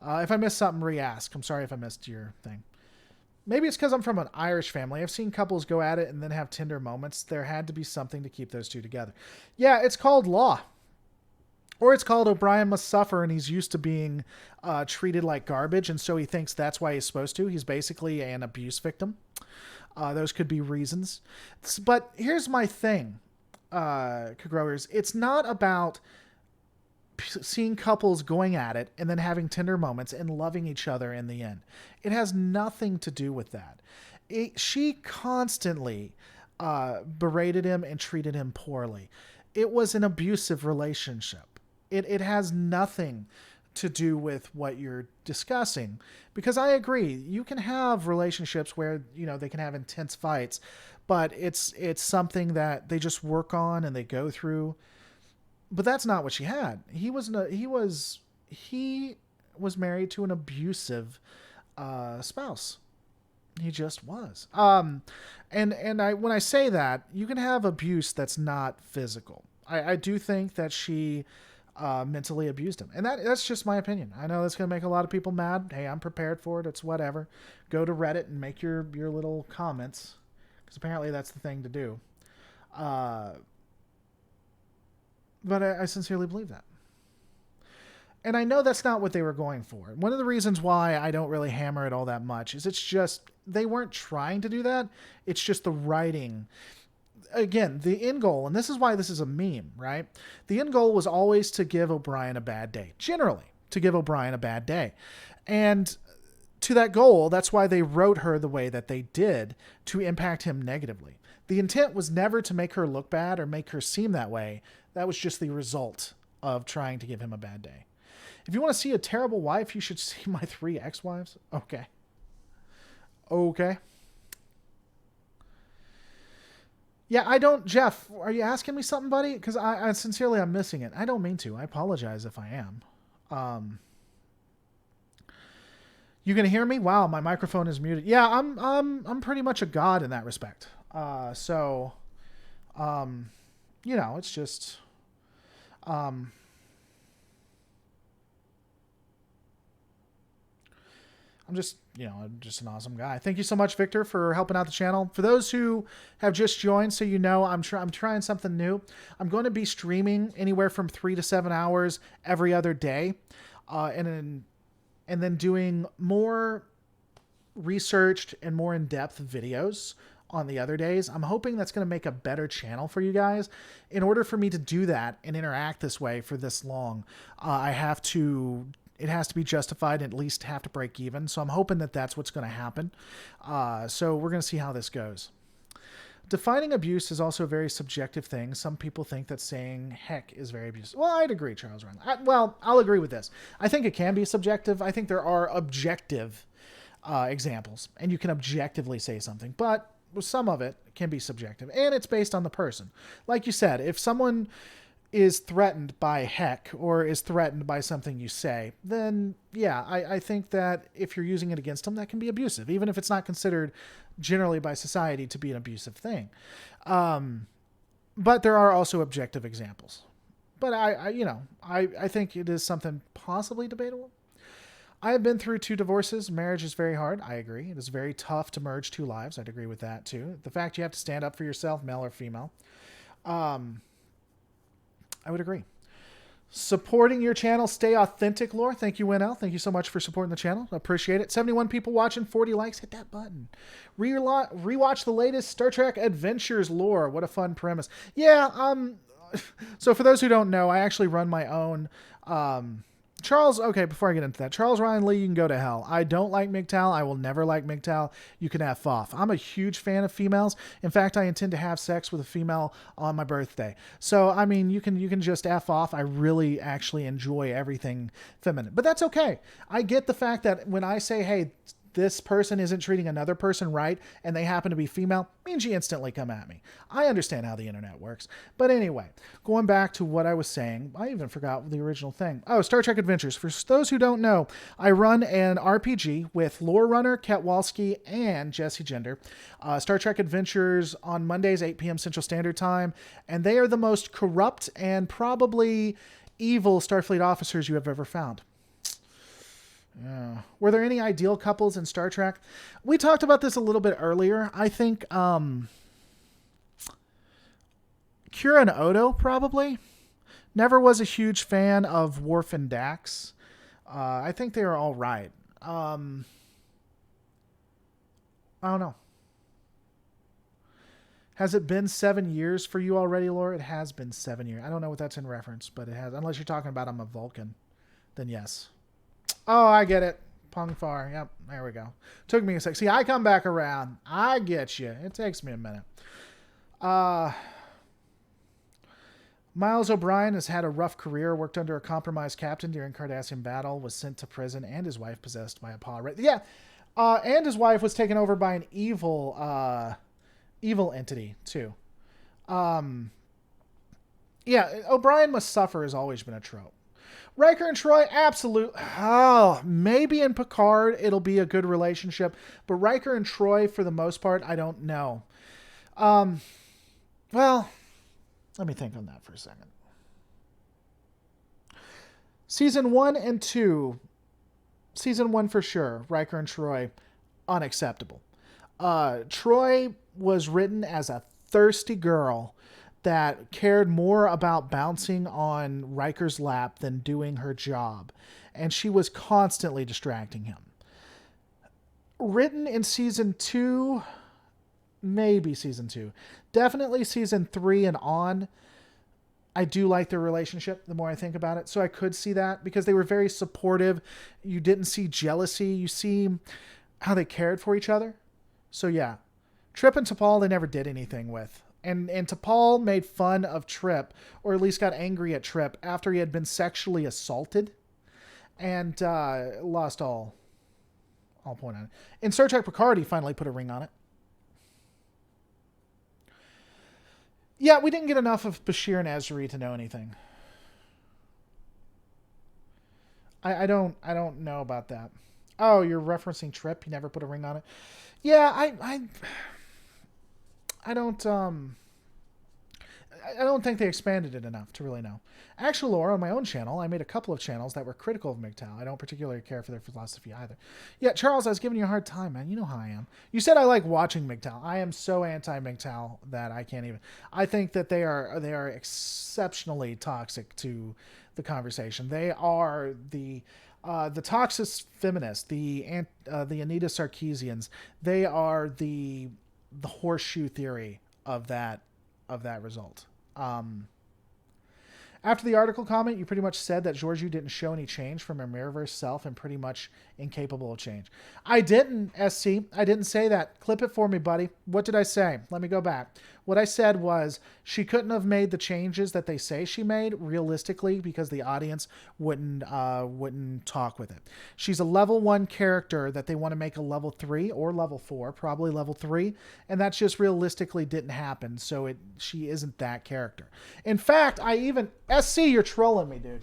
If I missed something, re-ask. I'm sorry if I missed your thing. Maybe it's because I'm from an Irish family. I've seen couples go at it and then have tender moments. There had to be something to keep those two together. Yeah, it's called law. Or it's called O'Brien must suffer, and he's used to being treated like garbage, and so he thinks that's why he's supposed to. He's basically an abuse victim. Those could be reasons. But here's my thing, Kagrowers. It's not about seeing couples going at it and then having tender moments and loving each other in the end. It has nothing to do with that. She constantly berated him and treated him poorly. It was an abusive relationship. It has nothing to do with what you're discussing, because I agree, you can have relationships where, you know, they can have intense fights, but it's something that they just work on and they go through. But that's not what she had. He was married to an abusive spouse. He just was. And when I say that, you can have abuse that's not physical. I do think that she mentally abused him, and that's just my opinion. I know that's going to make a lot of people mad. Hey, I'm prepared for it. It's whatever. Go to Reddit and make your little comments, because apparently that's the thing to do. But I sincerely believe that. And I know that's not what they were going for. One of the reasons why I don't really hammer it all that much is it's just, they weren't trying to do that. It's just the writing. Again, the end goal, and this is why this is a meme, right? The end goal was always to give O'Brien a bad day. Generally, to give O'Brien a bad day. And to that goal, that's why they wrote her the way that they did, to impact him negatively. The intent was never to make her look bad or make her seem that way. That was just the result of trying to give him a bad day. If you want to see a terrible wife, you should see my 3 ex-wives. Okay. Yeah, I don't, Jeff, are you asking me something, buddy? Because I sincerely, I'm missing it. I don't mean to. I apologize if I am. Um, you gonna hear me? Wow, my microphone is muted. Yeah, I'm pretty much a god in that respect. So, um, it's just, um, I'm just an awesome guy. Thank you so much, Victor, for helping out the channel. For those who have just joined, so you know, I'm trying something new. I'm going to be streaming anywhere from 3 to 7 hours every other day, and then doing more researched and more in-depth videos on the other days. I'm hoping that's going to make a better channel for you guys. In order for me to do that and interact this way for this long, it has to be justified and at least have to break even. So I'm hoping that that's what's going to happen. So we're going to see how this goes. Defining abuse is also a very subjective thing. Some people think that saying heck is very abusive. Well, I'd agree, Charles Ryan. I'll agree with this. I think it can be subjective. I think there are objective examples, and you can objectively say something, but some of it can be subjective, and it's based on the person. Like you said, if someone is threatened by heck or is threatened by something you say, then yeah, I think that if you're using it against them, that can be abusive, even if it's not considered generally by society to be an abusive thing. But there are also objective examples. But I think it is something possibly debatable. I have been through 2 divorces. Marriage is very hard. I agree. It is very tough to merge 2 lives. I'd agree with that too. The fact you have to stand up for yourself, male or female. I would agree. Supporting your channel, stay authentic, Lore. Thank you, WinL. Thank you so much for supporting the channel. Appreciate it. 71 people watching, 40 likes. Hit that button. Rewatch the latest Star Trek Adventures, Lore. What a fun premise. Yeah, so for those who don't know, I actually run my own Charles, okay, before I get into that, Charles Ryan Lee, you can go to hell. I don't like MGTOW. I will never like MGTOW. You can F off. I'm a huge fan of females. In fact, I intend to have sex with a female on my birthday. So, I mean, you can just F off. I really actually enjoy everything feminine. But that's okay. I get the fact that when I say, hey, this person isn't treating another person right, and they happen to be female, means you instantly come at me. I understand how the internet works. But anyway, going back to what I was saying, I even forgot the original thing. Oh, Star Trek Adventures. For those who don't know, I run an RPG with Lore Runner, Ketwalski, and Jesse Gender. Star Trek Adventures on Mondays, 8 p.m. Central Standard Time, and they are the most corrupt and probably evil Starfleet officers you have ever found. Yeah. Were there any ideal couples in Star Trek? We talked about this a little bit earlier. I think Kira and Odo probably. Never was a huge fan of Worf and Dax. I think they are all right. I don't know. Has it been 7 years for you already, Laura? It has been 7 years. I don't know what that's in reference, but it has. Unless you're talking about I'm a Vulcan, then yes. Oh, I get it. Pungfar. Yep, there we go. Took me a sec. See, I come back around. I get you. It takes me a minute. Miles O'Brien has had a rough career, worked under a compromised captain during Cardassian battle, was sent to prison, and his wife possessed by a paw. Yeah, and his wife was taken over by an evil entity, too. Yeah, O'Brien must suffer has always been a trope. Riker and Troy, absolutely. Oh, maybe in Picard it'll be a good relationship, but Riker and Troy, for the most part, I don't know. Well, let me think on that for a second. Season 1 and 2. Season 1 for sure. Riker and Troy, unacceptable. Troy was written as a thirsty girl that cared more about bouncing on Riker's lap than doing her job. And she was constantly distracting him. Written in season 2, maybe season 2. Definitely season 3 and on. I do like their relationship the more I think about it. So I could see that because they were very supportive. You didn't see jealousy. You see how they cared for each other. So yeah. Trip and T'Pol they never did anything with. And T'Pol made fun of Trip, or at least got angry at Trip after he had been sexually assaulted, and lost all point on it. In Star Trek Picard, he finally put a ring on it. Yeah, we didn't get enough of Bashir and Ezri to know anything. I don't know about that. Oh, you're referencing Trip. He never put a ring on it. Yeah, I don't I don't think they expanded it enough to really know. Actual lore on my own channel, I made a couple of channels that were critical of MGTOW. I don't particularly care for their philosophy either. Yeah, Charles, I was giving you a hard time, man. You know how I am. You said I like watching MGTOW. I am so anti MGTOW that I can't even. I think that they are exceptionally toxic to the conversation. They are the toxic feminists, the Anita Sarkeesians. They are the horseshoe theory of that result. Um, After the article comment, you pretty much said that Georgiou didn't show any change from her Mirrorverse self and pretty much incapable of change. I didn't, SC. I didn't say that. Clip it for me, buddy. What did I say? Let me go back. What I said was she couldn't have made the changes that they say she made realistically because the audience wouldn't talk with it. She's a level 1 character that they want to make a level 3 or level 4, probably level 3, and that just realistically didn't happen. So she isn't that character. In fact, I even SC, you're trolling me, dude.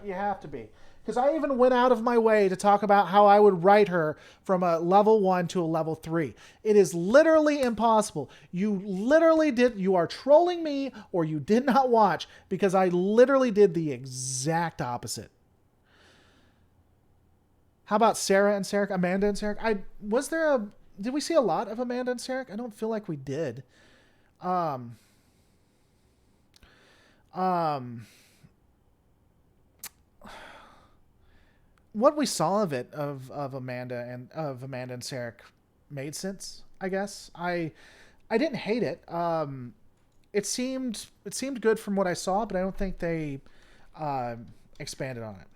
You have to be. Because I even went out of my way to talk about how I would write her from a level 1 to a level 3. It is literally impossible. You are trolling me or you did not watch because I literally did the exact opposite. How about Sarah and Sarek? Amanda and Sarek? Did we see a lot of Amanda and Sarek? I don't feel like we did. Um, um, what we saw of it of Amanda and Sarek made sense. I guess I didn't hate it. It seemed good from what I saw, but I don't think they expanded on it.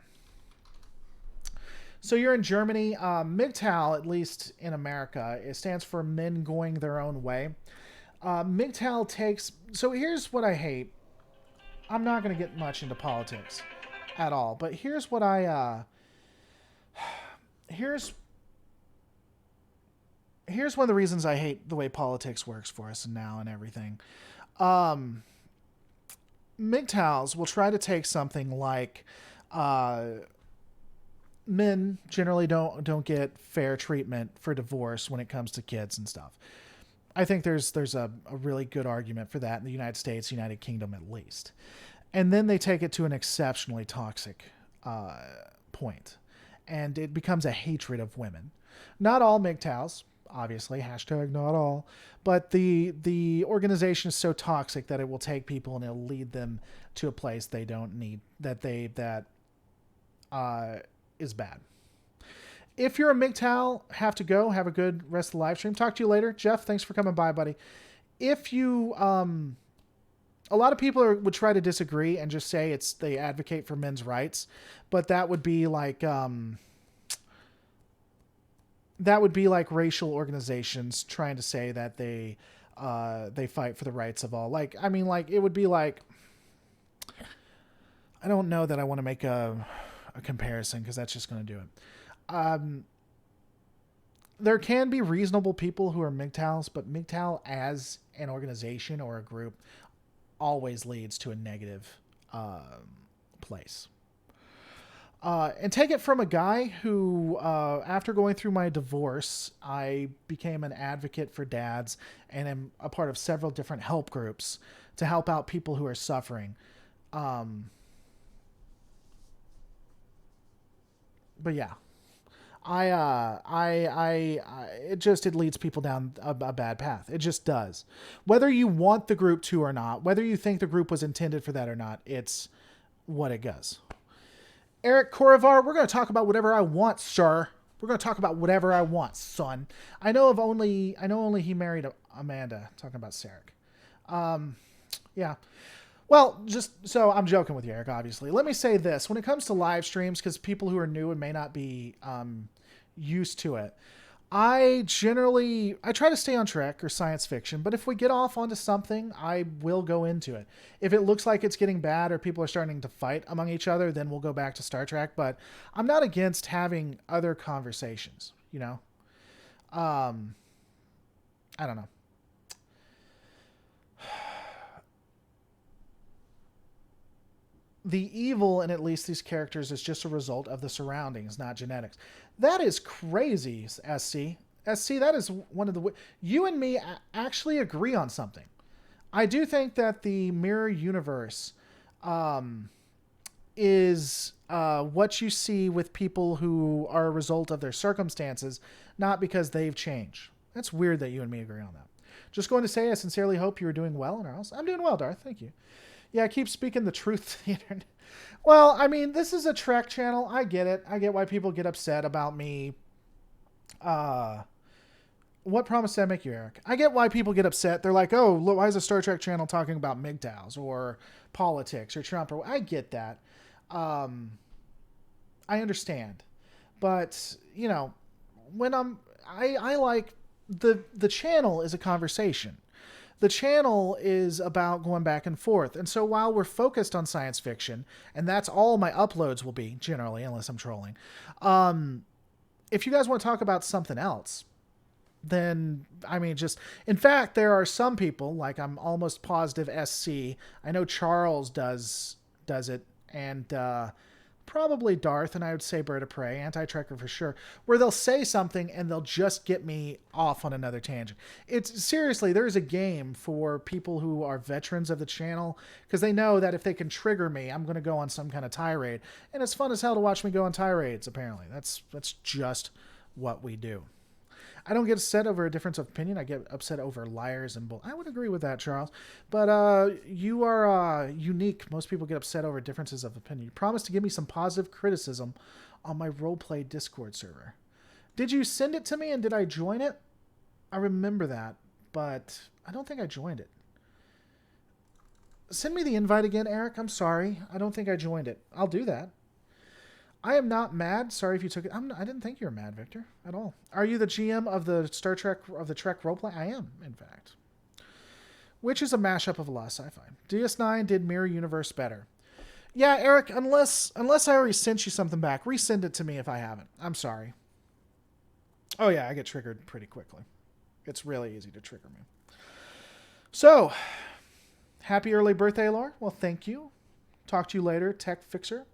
So you're in Germany. MGTOW, at least in America, it stands for Men Going Their Own Way. MGTOW takes. So here's what I hate. I'm not going to get much into politics at all, but here's what I. Here's one of the reasons I hate the way politics works for us now and everything. MGTOWs will try to take something like men generally don't get fair treatment for divorce when it comes to kids and stuff. I think there's a really good argument for that in the United States, United Kingdom at least. And then they take it to an exceptionally toxic point. And it becomes a hatred of women. Not all MGTOWs, obviously, hashtag not all, but the organization is so toxic that it will take people and it'll lead them to a place they don't need, that is bad. If you're a MGTOW, have to go. Have a good rest of the live stream. Talk to you later. Jeff, thanks for coming by, buddy. If you... a lot of people would try to disagree and just say they advocate for men's rights, but that would be like racial organizations trying to say that they fight for the rights of all. Like, I mean, like, it would be like, I don't know that I want to make a comparison because that's just going to do it. There can be reasonable people who are MGTOWs, but MGTOW as an organization or a group always leads to a negative place. And take it from a guy who, after going through my divorce, I became an advocate for dads and am a part of several different help groups to help out people who are suffering. But yeah, it leads people down a bad path. It just does. Whether you want the group to or not, whether you think the group was intended for that or not, it's what it does. Eric Korivar, we're going to talk about whatever I want, sir. We're going to talk about whatever I want, son. I know only he married Amanda. Talking about Sarek. Yeah. Well, just so I'm joking with you, Eric, obviously. Let me say this. When it comes to live streams, because people who are new and may not be used to it, I try to stay on track or science fiction, but if we get off onto something, I will go into it. If it looks like it's getting bad or people are starting to fight among each other, then we'll go back to Star Trek, but I'm not against having other conversations, you know? I don't know. the evil in at least these characters is just a result of the surroundings, not genetics. That is crazy, SC. SC, that is one of the... You and me actually agree on something. I do think that the mirror universe is what you see with people who are a result of their circumstances, not because they've changed. That's weird that you and me agree on that. Just going to say, I sincerely hope you are doing well in our house. I'm doing well, Darth. Thank you. Yeah, I keep speaking the truth to the internet. Well, I mean, this is a Trek channel. I get it. I get why people get upset about me. What promise did I make you, Eric? I get why people get upset. They're like, oh, look, why is a Star Trek channel talking about MGTOWs or politics or Trump? Or I get that. I understand. But, you know, when I like the channel is a conversation. The channel is about going back and forth. And so while we're focused on science fiction, and that's all my uploads will be, generally, unless I'm trolling, if you guys want to talk about something else, then, I mean, just... In fact, there are some people, like I'm almost positive SC, I know Charles does it, and probably Darth, and I would say Bird of Prey, Anti-Trekker for sure, where they'll say something and they'll just get me off on another tangent. It's seriously, there is a game for people who are veterans of the channel, because they know that if they can trigger me, I'm going to go on some kind of tirade. And it's fun as hell to watch me go on tirades, apparently. That's just what we do. I don't get upset over a difference of opinion. I get upset over liars and bull. I would agree with that, Charles. But you are unique. Most people get upset over differences of opinion. You promised to give me some positive criticism on my roleplay Discord server. Did you send it to me and did I join it? I remember that, but I don't think I joined it. Send me the invite again, Eric. I'm sorry. I don't think I joined it. I'll do that. I am not mad. Sorry if you took it. I didn't think you were mad, Victor, at all. Are you the GM of the Star Trek, of the Trek roleplay? I am, in fact. Which is a mashup of a lot of sci-fi. DS9 did Mirror Universe better. Yeah, Eric, unless I already sent you something back, resend it to me if I haven't. I'm sorry. Oh yeah, I get triggered pretty quickly. It's really easy to trigger me. So, happy early birthday, Laura. Well, thank you. Talk to you later, Tech Fixer.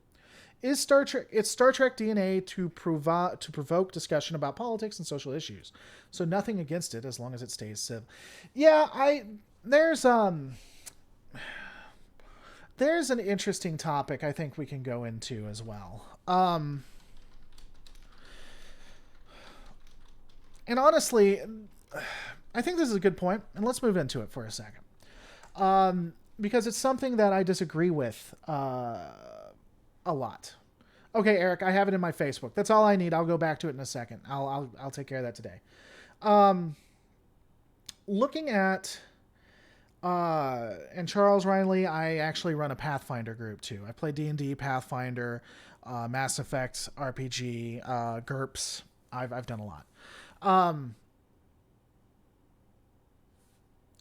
It's Star Trek DNA to provoke discussion about politics and social issues. So nothing against it as long as it stays civil. Yeah, there's an interesting topic I think we can go into as well. And honestly, I think this is a good point, and let's move into it for a second. Because it's something that I disagree with a lot. Okay, Eric, I have it in my Facebook. That's all I need. I'll go back to it in a second. I'll take care of that today. Looking at and Charles Riley, I actually run a Pathfinder group too. I play D&D, Pathfinder, Mass Effect, RPG, GURPS. I've done a lot.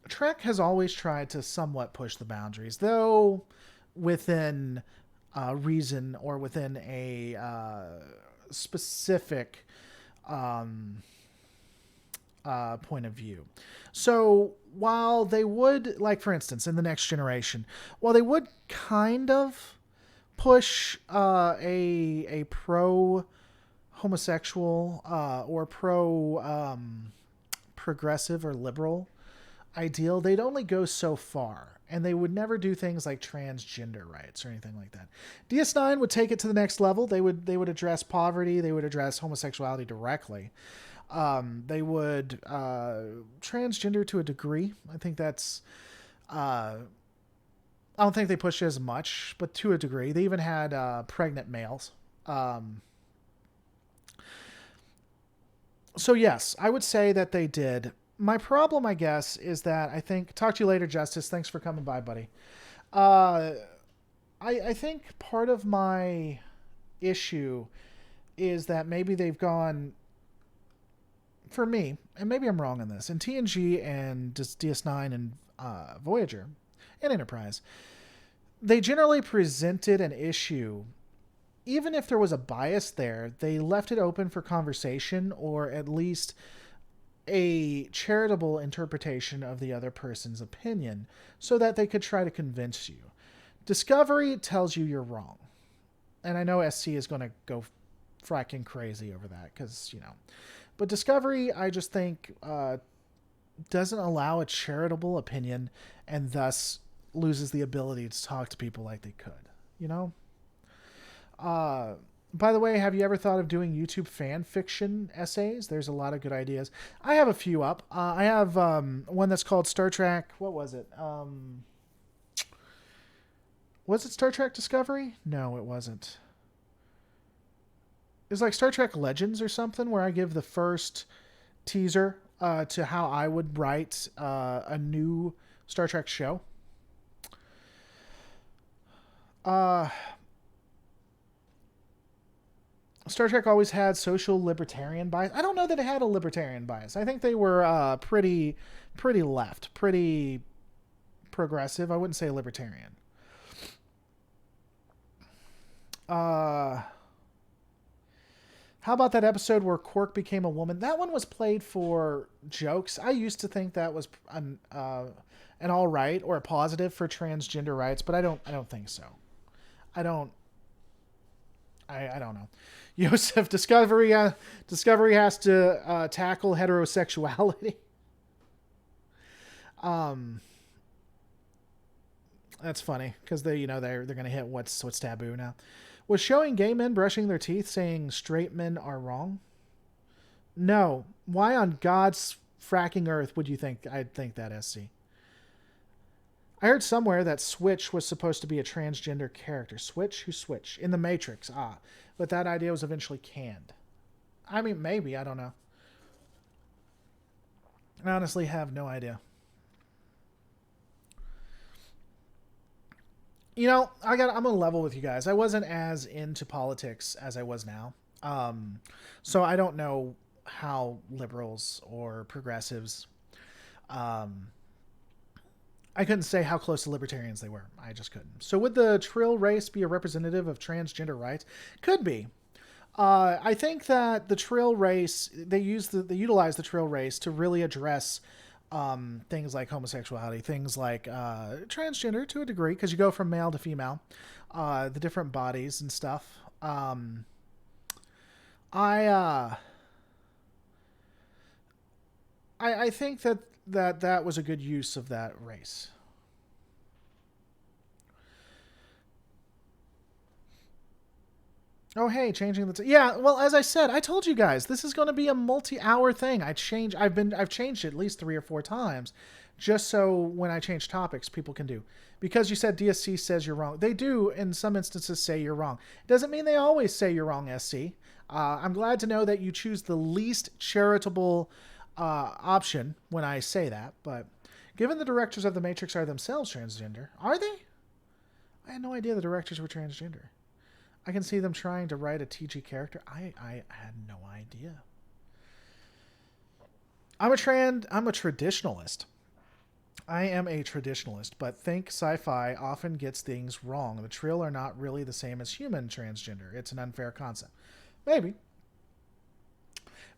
Trek has always tried to somewhat push the boundaries, though within reason or within a specific point of view. So while they would, like for instance, in the Next Generation, while they would kind of push a pro homosexual or pro progressive or liberal ideal, they'd only go so far. And they would never do things like transgender rights or anything like that. DS9 would take it to the next level. They would address poverty. They would address homosexuality directly. They would transgender to a degree. I think that's... I don't think they pushed it as much, but to a degree. They even had pregnant males. So yes, I would say that they did. My problem, I guess, is that I think... Talk to you later, Justice. Thanks for coming by, buddy. I think part of my issue is that maybe they've gone... For me, and maybe I'm wrong on this, in TNG and DS9 and Voyager and Enterprise, they generally presented an issue. Even if there was a bias there, they left it open for conversation, or at least a charitable interpretation of the other person's opinion so that they could try to convince you. Discovery tells you you're wrong. And I know SC is going to go fracking crazy over that because, But Discovery, I just think, doesn't allow a charitable opinion and thus loses the ability to talk to people like they could, By the way, have you ever thought of doing YouTube fan fiction essays? There's a lot of good ideas. I have a few up. I have one that's called Star Trek. What was it? Was it Star Trek Discovery? No, it wasn't. It's like Star Trek Legends or something, where I give the first teaser to how I would write a new Star Trek show. Star Trek always had social libertarian bias. I don't know that it had a libertarian bias. I think they were pretty left, pretty progressive. I wouldn't say libertarian. How about that episode where Quark became a woman? That one was played for jokes. I used to think that was an all right or a positive for transgender rights, but I don't think so. I don't know. Yosef, Discovery has to tackle heterosexuality. That's funny because they're gonna hit what's taboo now. Was showing gay men brushing their teeth saying straight men are wrong? No. Why on God's fracking earth would you think I'd think that, SC? I heard somewhere that Switch was supposed to be a transgender character. Switch? Who's Switch? In the Matrix. But that idea was eventually canned. I mean, maybe. I don't know. I honestly have no idea. I'm gonna level with you guys. I wasn't as into politics as I was now. So I don't know how liberals or progressives, I couldn't say how close to libertarians they were. I just couldn't. So would the Trill race be a representative of transgender rights? Could be. I think that the Trill race, they utilize the Trill race to really address things like homosexuality, things like transgender to a degree, because you go from male to female, the different bodies and stuff. I think that was a good use of that race. Oh, hey, changing the yeah. Well, as I said, I told you guys this is going to be a multi-hour thing. I've changed it at least 3 or 4 times, just so when I change topics, people can do. Because you said DSC says you're wrong. They do in some instances say you're wrong. Doesn't mean they always say you're wrong, SC. I'm glad to know that you choose the least charitable option when I say that. But given the directors of The Matrix are themselves transgender, are they? I had no idea the directors were transgender. I can see them trying to write a TG character. I had no idea. I'm a traditionalist. I am a traditionalist, but think sci-fi often gets things wrong. The Trill are not really the same as human transgender. It's an unfair concept. Maybe.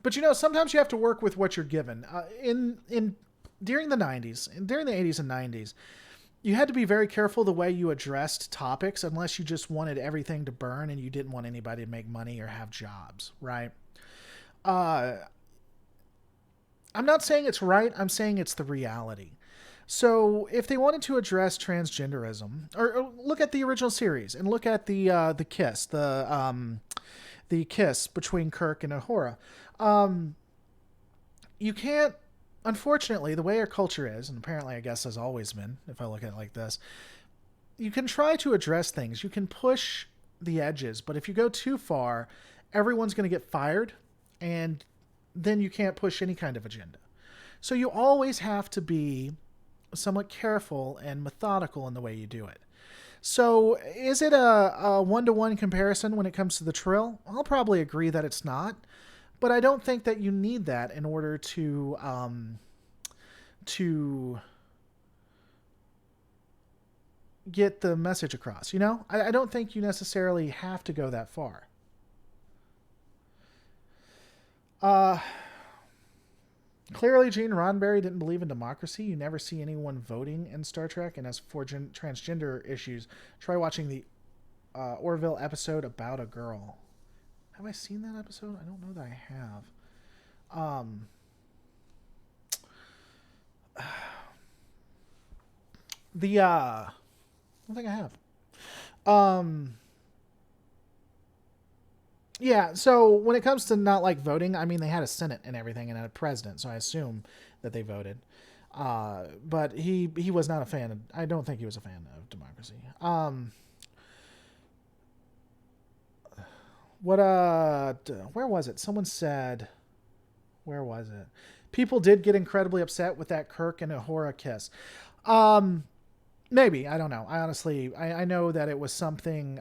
But sometimes you have to work with what you're given. During the 90s, and during the 80s and 90s, you had to be very careful the way you addressed topics unless you just wanted everything to burn and you didn't want anybody to make money or have jobs, right? I'm not saying it's right. I'm saying it's the reality. So if they wanted to address transgenderism, or look at the original series and look at the kiss, the kiss between Kirk and Uhura, you can't. Unfortunately, the way our culture is, and apparently I guess has always been, if I look at it like this, you can try to address things. You can push the edges, but if you go too far, everyone's going to get fired, and then you can't push any kind of agenda. So you always have to be somewhat careful and methodical in the way you do it. So is it a one-to-one comparison when it comes to the Trill? I'll probably agree that it's not. But I don't think that you need that in order to get the message across. I don't think you necessarily have to go that far. Clearly, Gene Roddenberry didn't believe in democracy. You never see anyone voting in Star Trek. And as for transgender issues, try watching the Orville episode About a Girl. Have I seen that episode? I don't know that I have. I don't think I have. Yeah, so when it comes to not like voting, I mean, they had a Senate and everything and a president, so I assume that they voted. But he was not a fan of, I don't think he was a fan of democracy. Where was it? Someone said, where was it? People did get incredibly upset with that Kirk and Uhura kiss. Maybe, I don't know. I honestly, I know that it was something,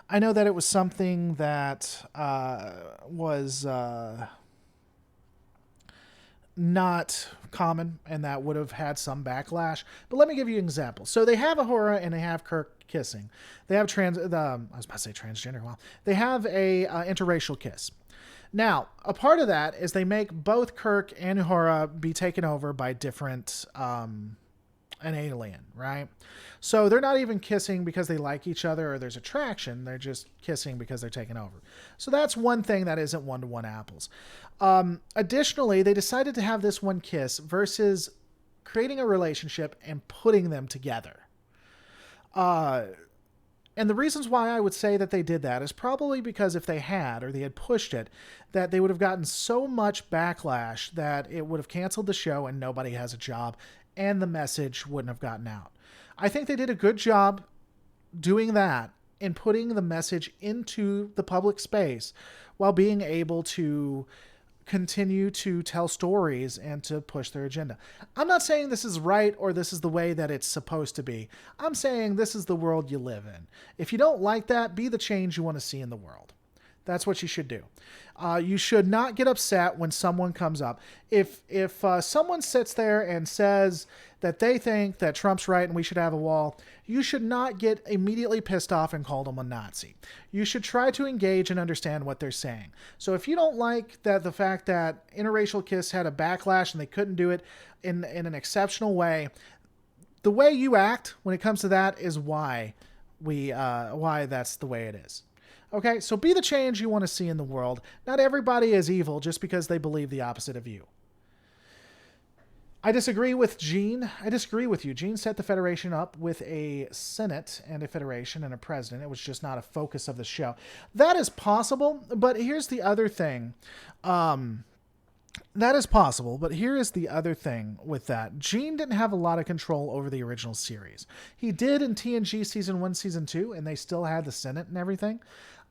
I know that it was something that was not common and that would have had some backlash. But let me give you an example. So they have Uhura and they have Kirk kissing. They have I was about to say transgender. Well, they have a interracial kiss. Now, a part of that is they make both Kirk and Uhura be taken over by different an alien, right? So they're not even kissing because they like each other or there's attraction. They're just kissing because they're taken over. So that's one thing that isn't one-to-one apples. Additionally, they decided to have this one kiss versus creating a relationship and putting them together. And the reasons why I would say that they did that is probably because if they had, or they had pushed it, that they would have gotten so much backlash that it would have canceled the show and nobody has a job and the message wouldn't have gotten out. I think they did a good job doing that and putting the message into the public space while being able to continue to tell stories and to push their agenda. I'm not saying this is right or this is the way that it's supposed to be. I'm saying this is the world you live in. If you don't like that, be the change you want to see in the world. That's what you should do. You should not get upset when someone comes up. If someone sits there and says that they think that Trump's right and we should have a wall, you should not get immediately pissed off and call them a Nazi. You should try to engage and understand what they're saying. So if you don't like that the fact that interracial kiss had a backlash and they couldn't do it in an exceptional way, the way you act when it comes to that is why that's the way it is. Okay, so be the change you want to see in the world. Not everybody is evil just because they believe the opposite of you. I disagree with Gene. I disagree with you. Gene set the Federation up with a Senate and a Federation and a president. It was just not a focus of the show. That is possible, but here's the other thing. That is possible, but here is the other thing with that. Gene didn't have a lot of control over the original series. He did in TNG Season 1, Season 2, and they still had the Senate and everything.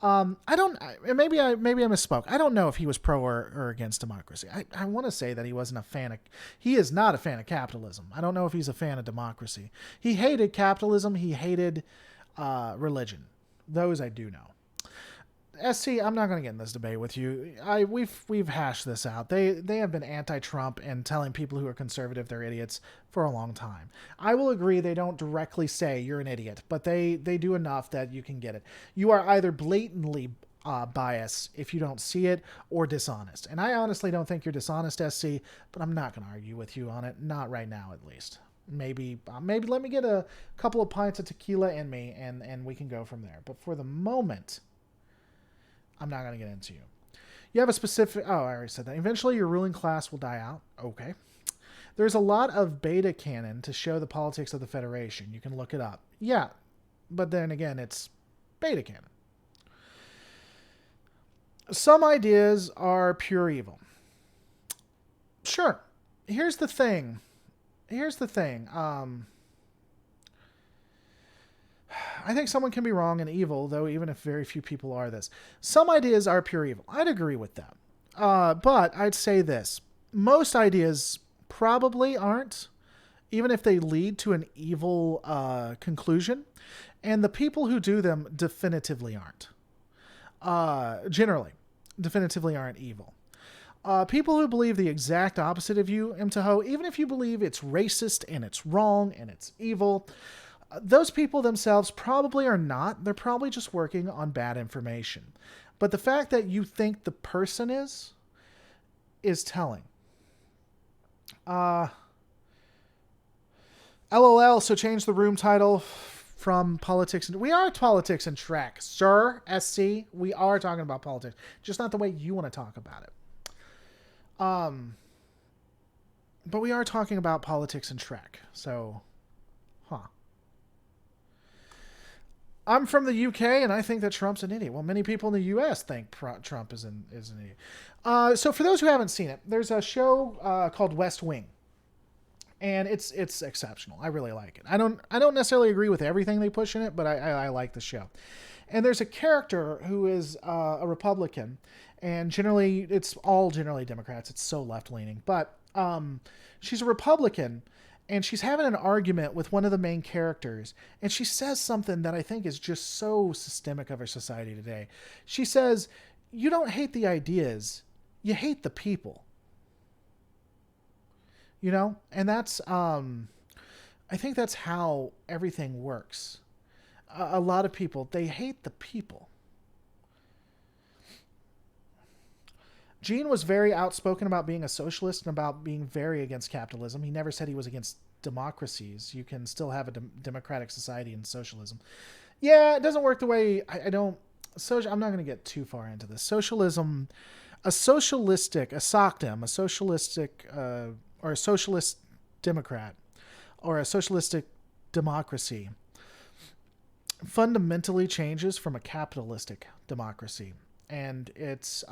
Maybe I misspoke. I don't know if he was pro or against democracy. I want to say that he wasn't a fan of, he is not a fan of capitalism. I don't know if he's a fan of democracy. He hated capitalism. He hated religion. Those I do know. SC, I'm not going to get in this debate with you. We've hashed this out. They have been anti-Trump and telling people who are conservative they're idiots for a long time. I will agree they don't directly say you're an idiot, but they do enough that you can get it. You are either blatantly biased if you don't see it or dishonest. And I honestly don't think you're dishonest, SC, but I'm not going to argue with you on it. Not right now, at least. Maybe let me get a couple of pints of tequila in me and we can go from there. But for the moment, I'm not going to get into you. You have a specific... Oh, I already said that. Eventually, your ruling class will die out. Okay. There's a lot of beta canon to show the politics of the Federation. You can look it up. Yeah. But then again, it's beta canon. Some ideas are pure evil. Sure. Here's the thing. I think someone can be wrong and evil, though, even if very few people are this. Some ideas are pure evil. I'd agree with that. But I'd say this. Most ideas probably aren't, even if they lead to an evil conclusion. And the people who do them definitively aren't. Generally, definitively aren't evil. People who believe the exact opposite of you, Mtaho, even if you believe it's racist and it's wrong and it's evil... Those people themselves probably are not. They're probably just working on bad information. But the fact that you think the person is telling. LOL, so change the room title from politics. We are politics and Trek, sir. SC, we are talking about politics. Just not the way you want to talk about it. But we are talking about politics and Trek. So, I'm from the UK, and I think that Trump's an idiot. Well, many people in the US think Trump is an idiot. So for those who haven't seen it, there's a show called West Wing. And it's exceptional. I really like it. I don't necessarily agree with everything they push in it, but I like the show. And there's a character who is a Republican, and it's all generally Democrats. It's so left-leaning. But she's a Republican, and she's having an argument with one of the main characters, and she says something that I think is just so systemic of our society today. She says, you don't hate the ideas, you hate the people. You know, and that's, I think that's how everything works. A lot of people, they hate the people. Gene was very outspoken about being a socialist and about being very against capitalism. He never said he was against democracies. You can still have a democratic society in socialism. Yeah, it doesn't work the way, I'm not going to get too far into this. Socialism, a socialistic or a socialist democrat, or a socialistic democracy, fundamentally changes from a capitalistic democracy. And it's,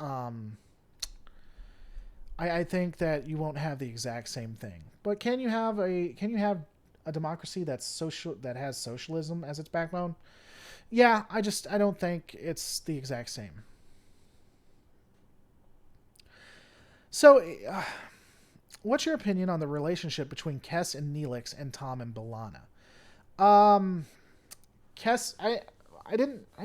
I think that you won't have the exact same thing. But can you have a democracy that has socialism as its backbone? Yeah, I don't think it's the exact same. So, what's your opinion on the relationship between Kes and Neelix and Tom and B'Elanna? Kes, I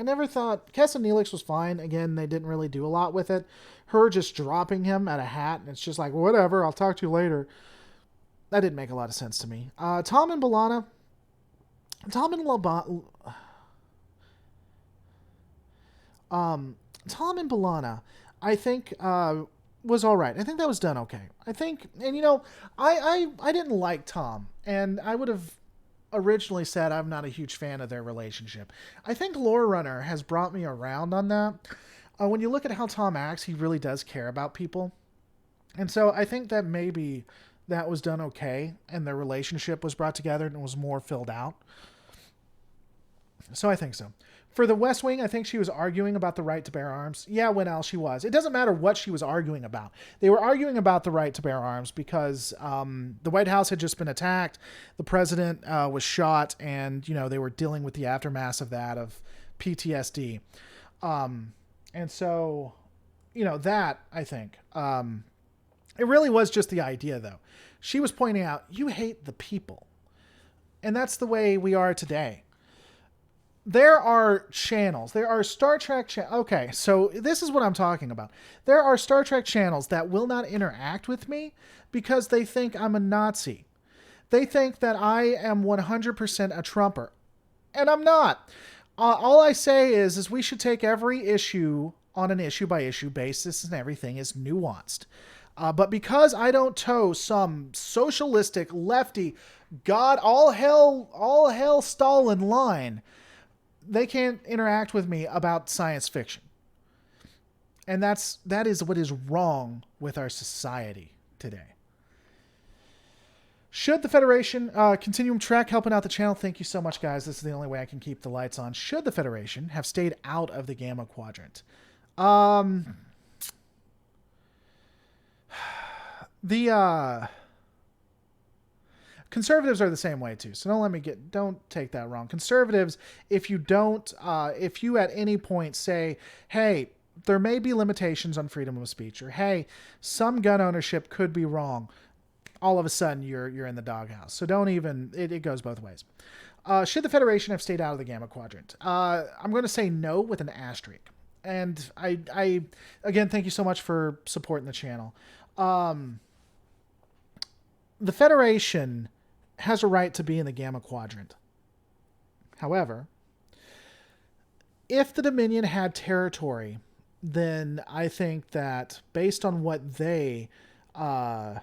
never thought Kes and Neelix was fine. Again, they didn't really do a lot with it. Her just dropping him at a hat, and it's just like, whatever, I'll talk to you later. That didn't make a lot of sense to me. Tom and B'Elanna, I think, was all right. I think that was done okay. I think, and you know, I didn't like Tom, and I would have originally said I'm not a huge fan of their relationship. I think Lore Runner has brought me around on that. When you look at how Tom acts, he really does care about people. And so I think that maybe that was done okay, and their relationship was brought together and was more filled out. So I think so. For the West Wing, I think she was arguing about the right to bear arms. Yeah, Winell, she was. It doesn't matter what she was arguing about. They were arguing about the right to bear arms because the White House had just been attacked. The president was shot, and, you know, they were dealing with the aftermath of that, of PTSD. And so, you know, that, I think. It really was just the idea, though. She was pointing out, you hate the people. And that's the way we are today. There are channels. There are Star Trek channels. Okay, so this is what I'm talking about. There are Star Trek channels that will not interact with me because they think I'm a Nazi. They think that I am 100% a Trumper. And I'm not. All I say is we should take every issue on an issue-by-issue basis, and everything is nuanced. But because I don't toe some socialistic, lefty, God, all hell Stalin line, they can't interact with me about science fiction. And that is what is wrong with our society today. Should the Federation, Continuum Trek helping out the channel, thank you so much, guys. This is the only way I can keep the lights on. Should the Federation have stayed out of the Gamma Quadrant? The conservatives are the same way too. So don't take that wrong. Conservatives, if you at any point say, hey, there may be limitations on freedom of speech, or hey, some gun ownership could be wrong, all of a sudden you're in the doghouse. So don't even, it goes both ways. Should the Federation have stayed out of the Gamma Quadrant? I'm going to say no with an asterisk. And I again, thank you so much for supporting the channel. The Federation has a right to be in the Gamma Quadrant. However, if the Dominion had territory then I think that based on what uh,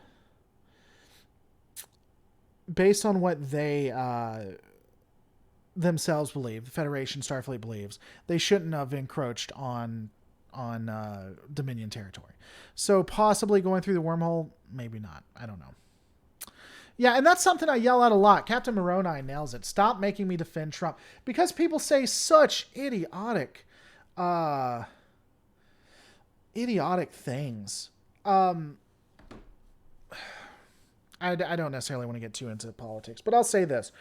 themselves believe, the Federation, Starfleet believes, they shouldn't have encroached on Dominion territory. So possibly going through the wormhole, maybe not. I don't know. Yeah, and that's something I yell out a lot. Captain Moroni nails it. Stop making me defend Trump. Because people say such uh, idiotic things. I don't necessarily want to get too into politics, but I'll say this.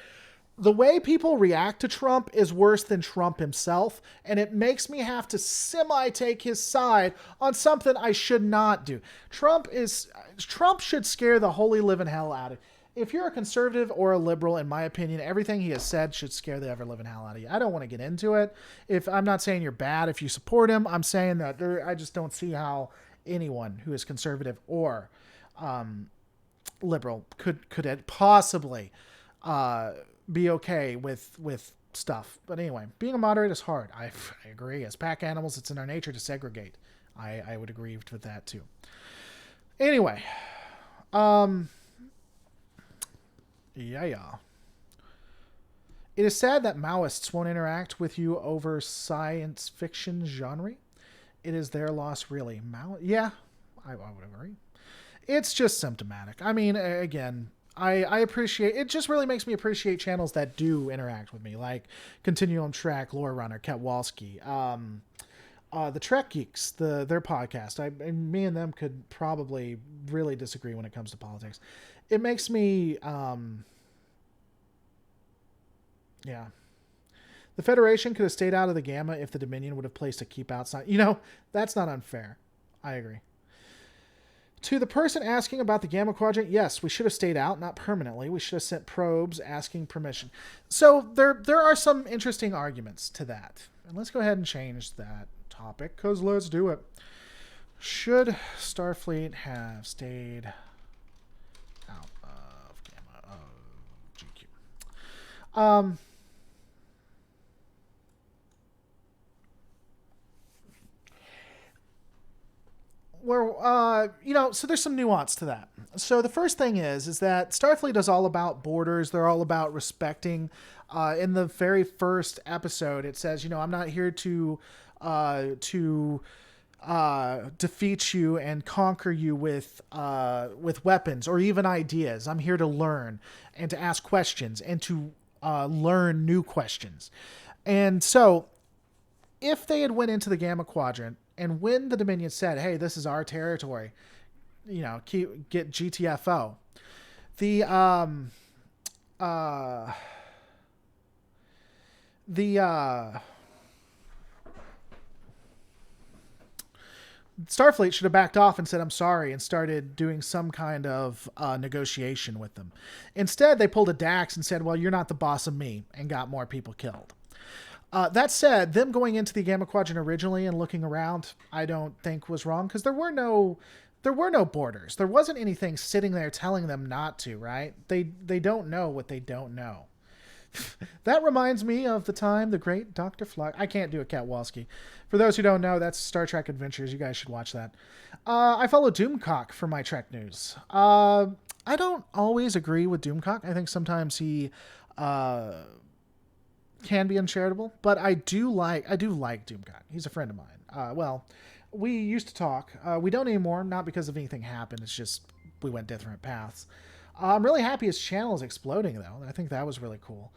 The way people react to Trump is worse than Trump himself, and it makes me have to semi-take his side on something I should not do. Trump should scare the holy living hell out of you. If you're a conservative or a liberal, in my opinion, everything he has said should scare the ever-living hell out of you. I don't want to get into it. I'm not saying you're bad if you support him. I'm saying that I just don't see how anyone who is conservative or liberal could possibly be okay with stuff. But anyway, being a moderate is hard. I agree. As pack animals, it's in our nature to segregate. I would agree with that too. Anyway, yeah. It is sad that Maoists won't interact with you over science fiction genre. It is their loss, really. Yeah, I would agree. It's just symptomatic. I mean, again, I appreciate it. Just really makes me appreciate channels that do interact with me, like Continuum Track, Lore Runner, Ketwalski, the Trek Geeks, their podcast. Me and them could probably really disagree when it comes to politics. It makes me, yeah. The Federation could have stayed out of the Gamma if the Dominion would have placed a keep out sign. That's not unfair. I agree. To the person asking about the Gamma Quadrant, yes, we should have stayed out, not permanently. We should have sent probes asking permission. So there are some interesting arguments to that. And let's go ahead and change that topic, because let's do it. Should Starfleet have stayed out of Gamma of GQ? So there's some nuance to that. So the first thing is that Starfleet is all about borders. They're all about respecting. In the very first episode, it says, I'm not here to defeat you and conquer you with weapons or even ideas. I'm here to learn and to ask questions and to learn new questions. And so if they had went into the Gamma Quadrant, and when the Dominion said, hey, this is our territory, get GTFO, Starfleet should have backed off and said, I'm sorry, and started doing some kind of negotiation with them. Instead, they pulled a Dax and said, well, you're not the boss of me, and got more people killed. That said, them going into the Gamma Quadrant originally and looking around, I don't think was wrong, because there were no borders. There wasn't anything sitting there telling them not to, right? They don't know what they don't know. That reminds me of the time the great Dr. Flock. I can't do a Ketwalski. For those who don't know, that's Star Trek Adventures. You guys should watch that. I follow Doomcock for my Trek news. I don't always agree with Doomcock. I think sometimes he can be uncharitable, but I do like Doomcock. He's a friend of mine. We used to talk. We don't anymore, not because of anything happened. It's just we went different paths. I'm really happy his channel is exploding, though. I think that was really cool.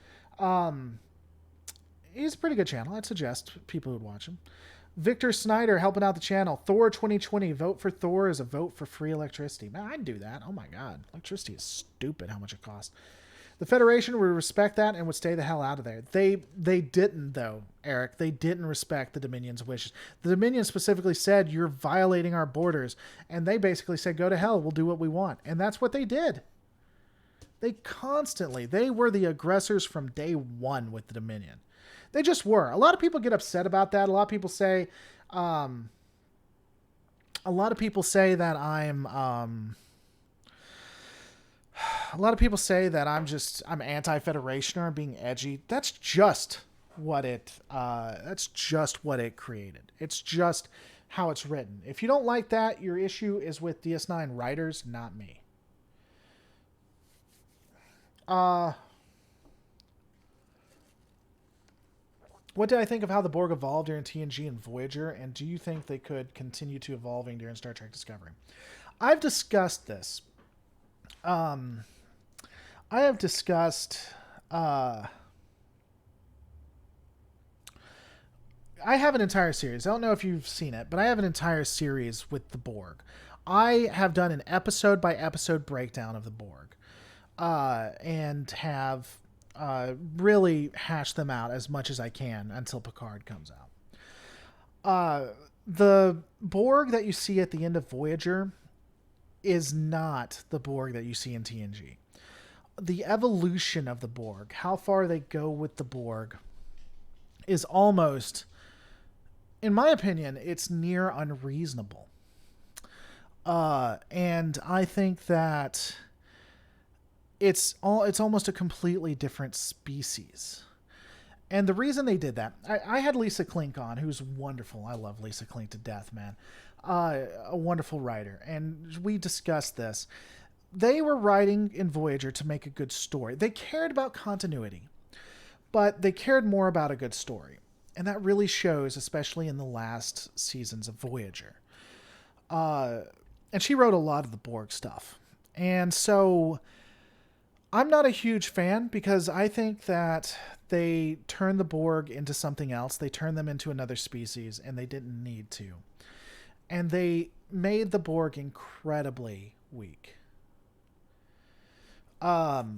He's a pretty good channel. I'd suggest people would watch him. Victor Snyder helping out the channel. Thor 2020. Vote for Thor is a vote for free electricity. Man, I'd do that. Oh my God. Electricity is stupid how much it costs. The Federation would respect that and would stay the hell out of there. They didn't, though, Eric. They didn't respect the Dominion's wishes. The Dominion specifically said, you're violating our borders. And they basically said, go to hell. We'll do what we want. And that's what they did. They were the aggressors from day one with the Dominion. They just were. A lot of people get upset about that. A lot of people say that I'm anti-Federation or I'm being edgy. That's just what it created. It's just how it's written. If you don't like that, your issue is with DS9 writers, not me. What did I think of how the Borg evolved during TNG and Voyager, and do you think they could continue to evolving during Star Trek Discovery? I've discussed this. I have discussed. I have an entire series. I don't know if you've seen it, but I have an entire series with the Borg. I have done an episode by episode breakdown of the Borg, and have really hashed them out as much as I can until Picard comes out. The Borg that you see at the end of Voyager is not the Borg that you see in TNG. The evolution of the Borg, how far they go with the Borg, is almost, in my opinion, it's near unreasonable. And I think that it's almost a completely different species. And the reason they did that, I had Lisa Klink on, who's wonderful. I love Lisa Klink to death, man. A wonderful writer. And we discussed this. They were writing in Voyager to make a good story. They cared about continuity, but they cared more about a good story. And that really shows, especially in the last seasons of Voyager. And she wrote a lot of the Borg stuff. And so I'm not a huge fan because I think that they turned the Borg into something else. They turned them into another species, and they didn't need to. And they made the Borg incredibly weak. What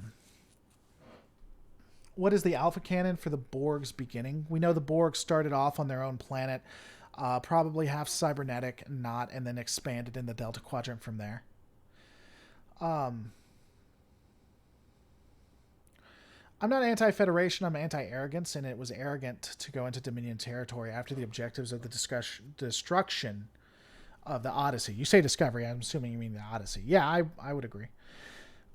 is the alpha canon for the Borg's beginning? We know the Borg started off on their own planet, probably half cybernetic, not, and then expanded in the Delta Quadrant from there. I'm not anti-Federation, I'm anti-arrogance, and it was arrogant to go into Dominion territory after the objectives of the destruction of the Odyssey. You say Discovery, I'm assuming you mean the Odyssey. Yeah, I would agree.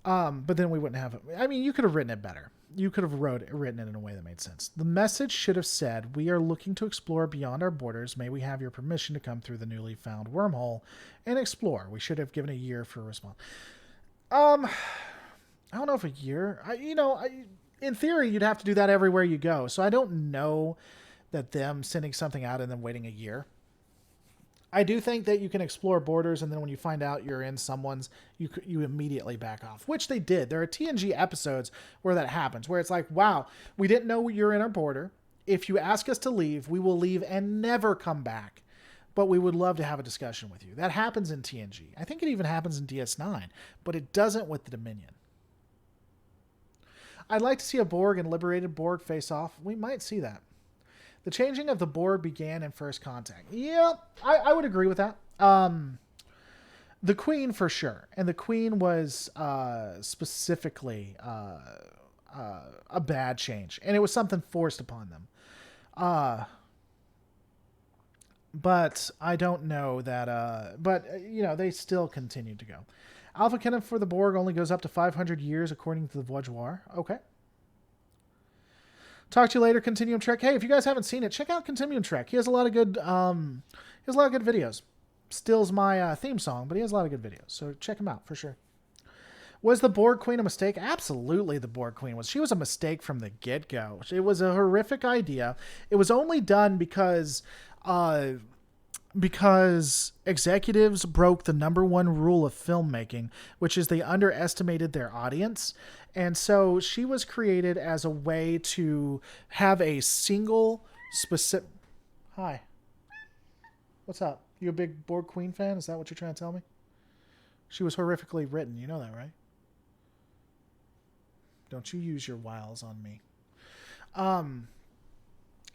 But then we wouldn't have it. I mean, you could have written it better. You could have written it in a way that made sense. The message should have said, "We are looking to explore beyond our borders. May we have your permission to come through the newly found wormhole and explore?" We should have given a year for a response. I don't know if a year. In theory, you'd have to do that everywhere you go. So I don't know that them sending something out and then waiting a year. I do think that you can explore borders, and then when you find out you're in someone's, you immediately back off, which they did. There are TNG episodes where that happens, where it's like, wow, we didn't know you're in our border. If you ask us to leave, we will leave and never come back. But we would love to have a discussion with you. That happens in TNG. I think it even happens in DS9, but it doesn't with the Dominion. I'd like to see a Borg and liberated Borg face off. We might see that. The changing of the Borg began in First Contact. Yeah, I would agree with that. The Queen, for sure. And the Queen was specifically a bad change. And it was something forced upon them. But I don't know that... they still continued to go. Alpha canon for the Borg only goes up to 500 years according to the Voyager. Okay. Talk to you later, Continuum Trek. Hey, if you guys haven't seen it, check out Continuum Trek. He has a lot of good videos. Still's my theme song, but he has a lot of good videos. So check him out for sure. Was the Borg Queen a mistake? Absolutely, the Borg Queen was. She was a mistake from the get-go. It was a horrific idea. It was only done because executives broke the number one rule of filmmaking, which is they underestimated their audience. And so she was created as a way to have a single specific... Hi. What's up? You a big Borg Queen fan? Is that what you're trying to tell me? She was horrifically written. You know that, right? Don't you use your wiles on me.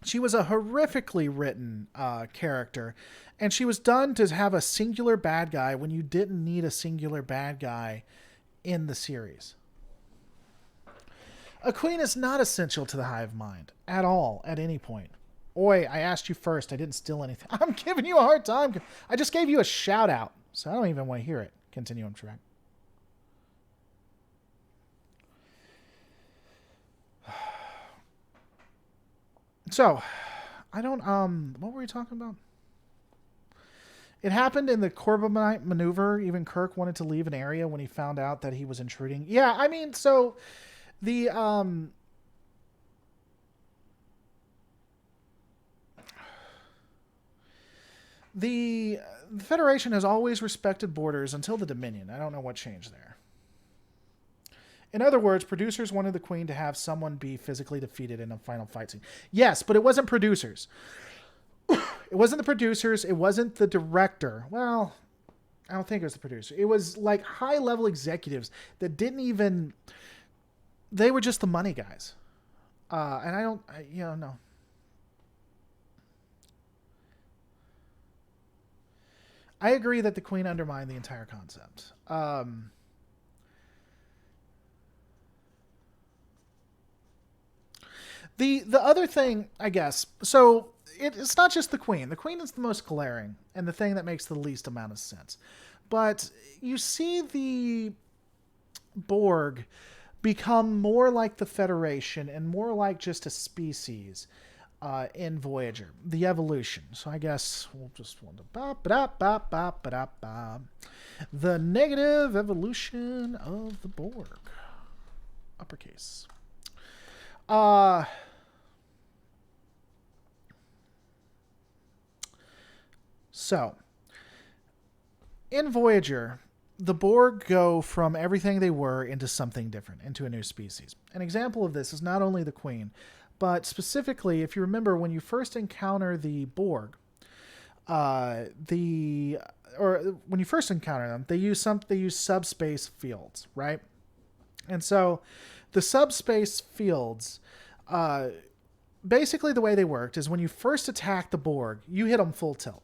She was a horrifically written character, and she was done to have a singular bad guy when you didn't need a singular bad guy in the series. A queen is not essential to the hive mind at all, at any point. Oi, I asked you first. I didn't steal anything. I'm giving you a hard time. I just gave you a shout out, so I don't even want to hear it. Continuum track. So, I don't, what were we talking about? It happened in the Corbomite maneuver. Even Kirk wanted to leave an area when he found out that he was intruding. Yeah, I mean, so the the Federation has always respected borders until the Dominion. I don't know what changed there. In other words, producers wanted the Queen to have someone be physically defeated in a final fight scene. Yes, but it wasn't producers. It wasn't the producers. It wasn't the director. Well, I don't think it was the producer. It was like high-level executives that didn't even... They were just the money guys. And I don't... no. I agree that the Queen undermined the entire concept. The other thing, I guess, so it's not just the Queen. The Queen is the most glaring and the thing that makes the least amount of sense. But you see the Borg become more like the Federation and more like just a species in Voyager, the evolution. So I guess we'll just want to the negative evolution of the Borg, uppercase. So, in Voyager, the Borg go from everything they were into something different, into a new species. An example of this is not only the Queen, but specifically, if you remember, when you first encounter the Borg, when you first encounter them, they use subspace fields, right? And so, the subspace fields, basically the way they worked is when you first attack the Borg, you hit them full tilt.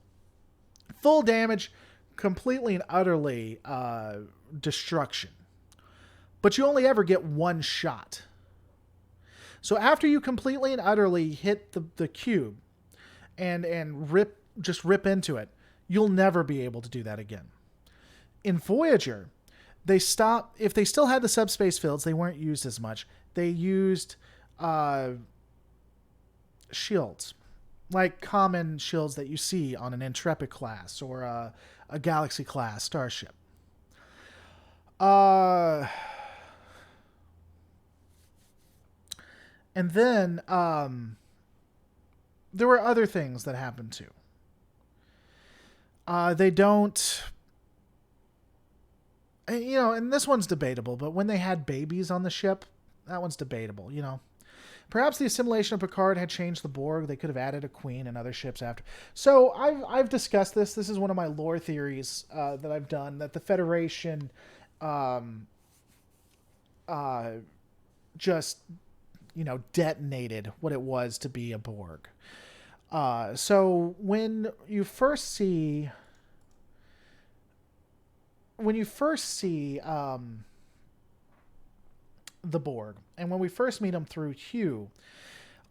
Full damage, completely and utterly destruction. But you only ever get one shot. So after you completely and utterly hit the cube and rip into it, you'll never be able to do that again. In Voyager, if they still had the subspace fields, they weren't used as much. They used shields. Like common shields that you see on an Intrepid class or a Galaxy class starship. And then there were other things that happened too. They don't... and this one's debatable, but when they had babies on the ship, that one's debatable, Perhaps the assimilation of Picard had changed the Borg. They could have added a Queen and other ships after. So I've discussed this. This is one of my lore theories that I've done, that the Federation just, detonated what it was to be a Borg. So when you first see the Borg, and when we first meet them through Hugh,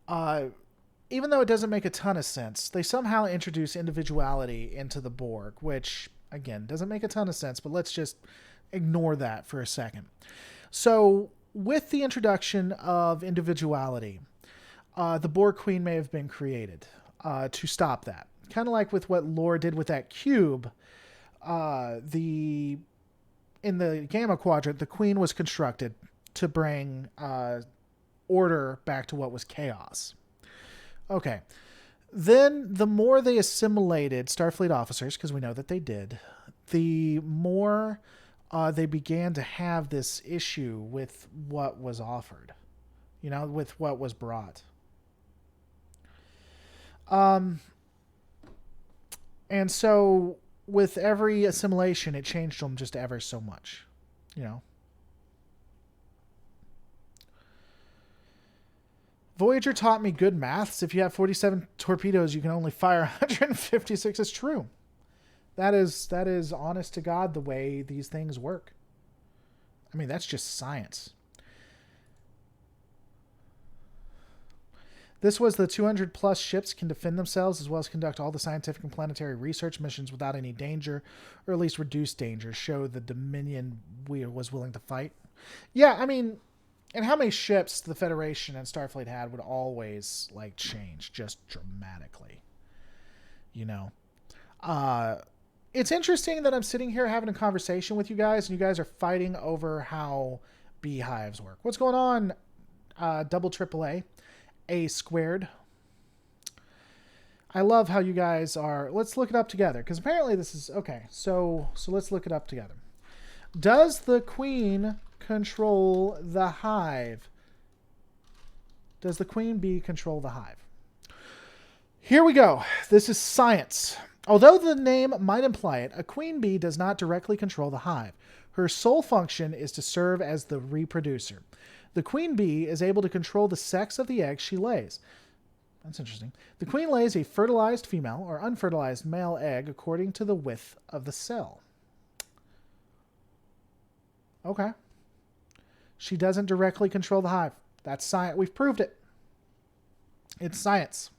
even though it doesn't make a ton of sense, they somehow introduce individuality into the Borg, which, again, doesn't make a ton of sense, but let's just ignore that for a second. So, with the introduction of individuality, the Borg Queen may have been created to stop that. Kind of like with what Lore did with that cube, in the Gamma Quadrant, the Queen was constructed to bring order back to what was chaos. Okay. Then the more they assimilated Starfleet officers, because we know that they did, the more they began to have this issue with what was offered, with what was brought. And so with every assimilation, it changed them just ever so much, Voyager taught me good maths. If you have 47 torpedoes, you can only fire 156. It's true. That is honest to God the way these things work. I mean, that's just science. This was the 200 plus ships can defend themselves as well as conduct all the scientific and planetary research missions without any danger, or at least reduced danger, show the Dominion was willing to fight. Yeah, I mean... And how many ships the Federation and Starfleet had would always, change just dramatically. It's interesting that I'm sitting here having a conversation with you guys, and you guys are fighting over how beehives work. What's going on, double triple A squared? I love how you guys are. Let's look it up together, because apparently this is okay. So let's look it up together. Does the queen control the hive? Does the queen bee control the hive? Here we go. This is science. Although the name might imply it, a queen bee does not directly control the hive. Her sole function is to serve as the reproducer. The queen bee is able to control the sex of the eggs she lays. That's interesting. The queen lays a fertilized female or unfertilized male egg according to the width of the cell. Okay. She doesn't directly control the hive. That's science. We've proved it. It's science.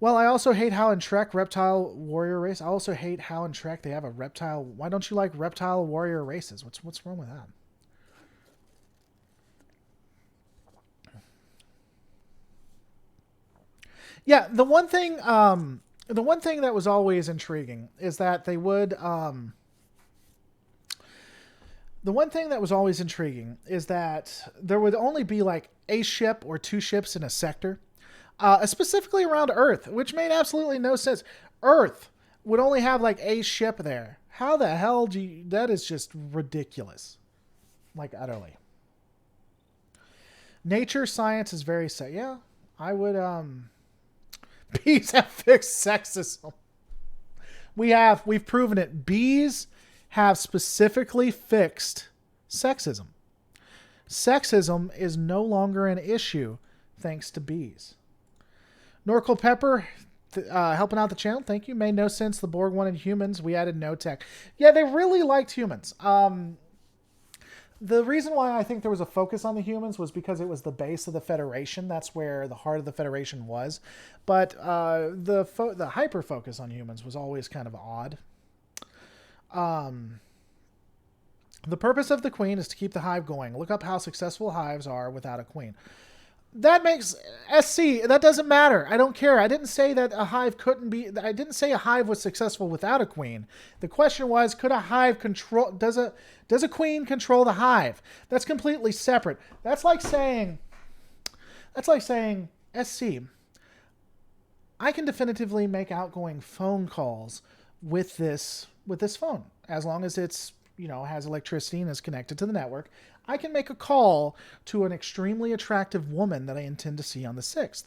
Well, I also hate how in Trek reptile warrior race. I also hate how in Trek they have a reptile. Why don't you like reptile warrior races? What's wrong with that? Yeah, the one thing that was always intriguing is that they would the one thing that was always intriguing is that there would only be like a ship or two ships in a sector, specifically around Earth, which made absolutely no sense. Earth would only have like a ship there. How the hell do you... That is just ridiculous. Like, utterly. Nature science is very sad. Yeah, I would... Bees have fixed sexism. We've proven it. Bees have specifically fixed sexism. Sexism is no longer an issue thanks to bees. Norcal Pepper, helping out the channel. Thank you. Made no sense. The Borg wanted humans. We added no tech. Yeah, they really liked humans. The reason why I think there was a focus on the humans was because it was the base of the Federation. That's where the heart of the Federation was. But the hyper focus on humans was always kind of odd. The purpose of the queen is to keep the hive going. Look up how successful hives are without a queen. That makes SC. That doesn't matter. I don't care. I didn't say that a hive couldn't be. I didn't say a hive was successful without a queen. The question was, could a hive control? Does a queen control the hive? That's completely separate. That's like saying SC. I can definitively make outgoing phone calls with this phone as long as it's has electricity and is connected to the network. I can make a call to an extremely attractive woman that I intend to see on the 6th.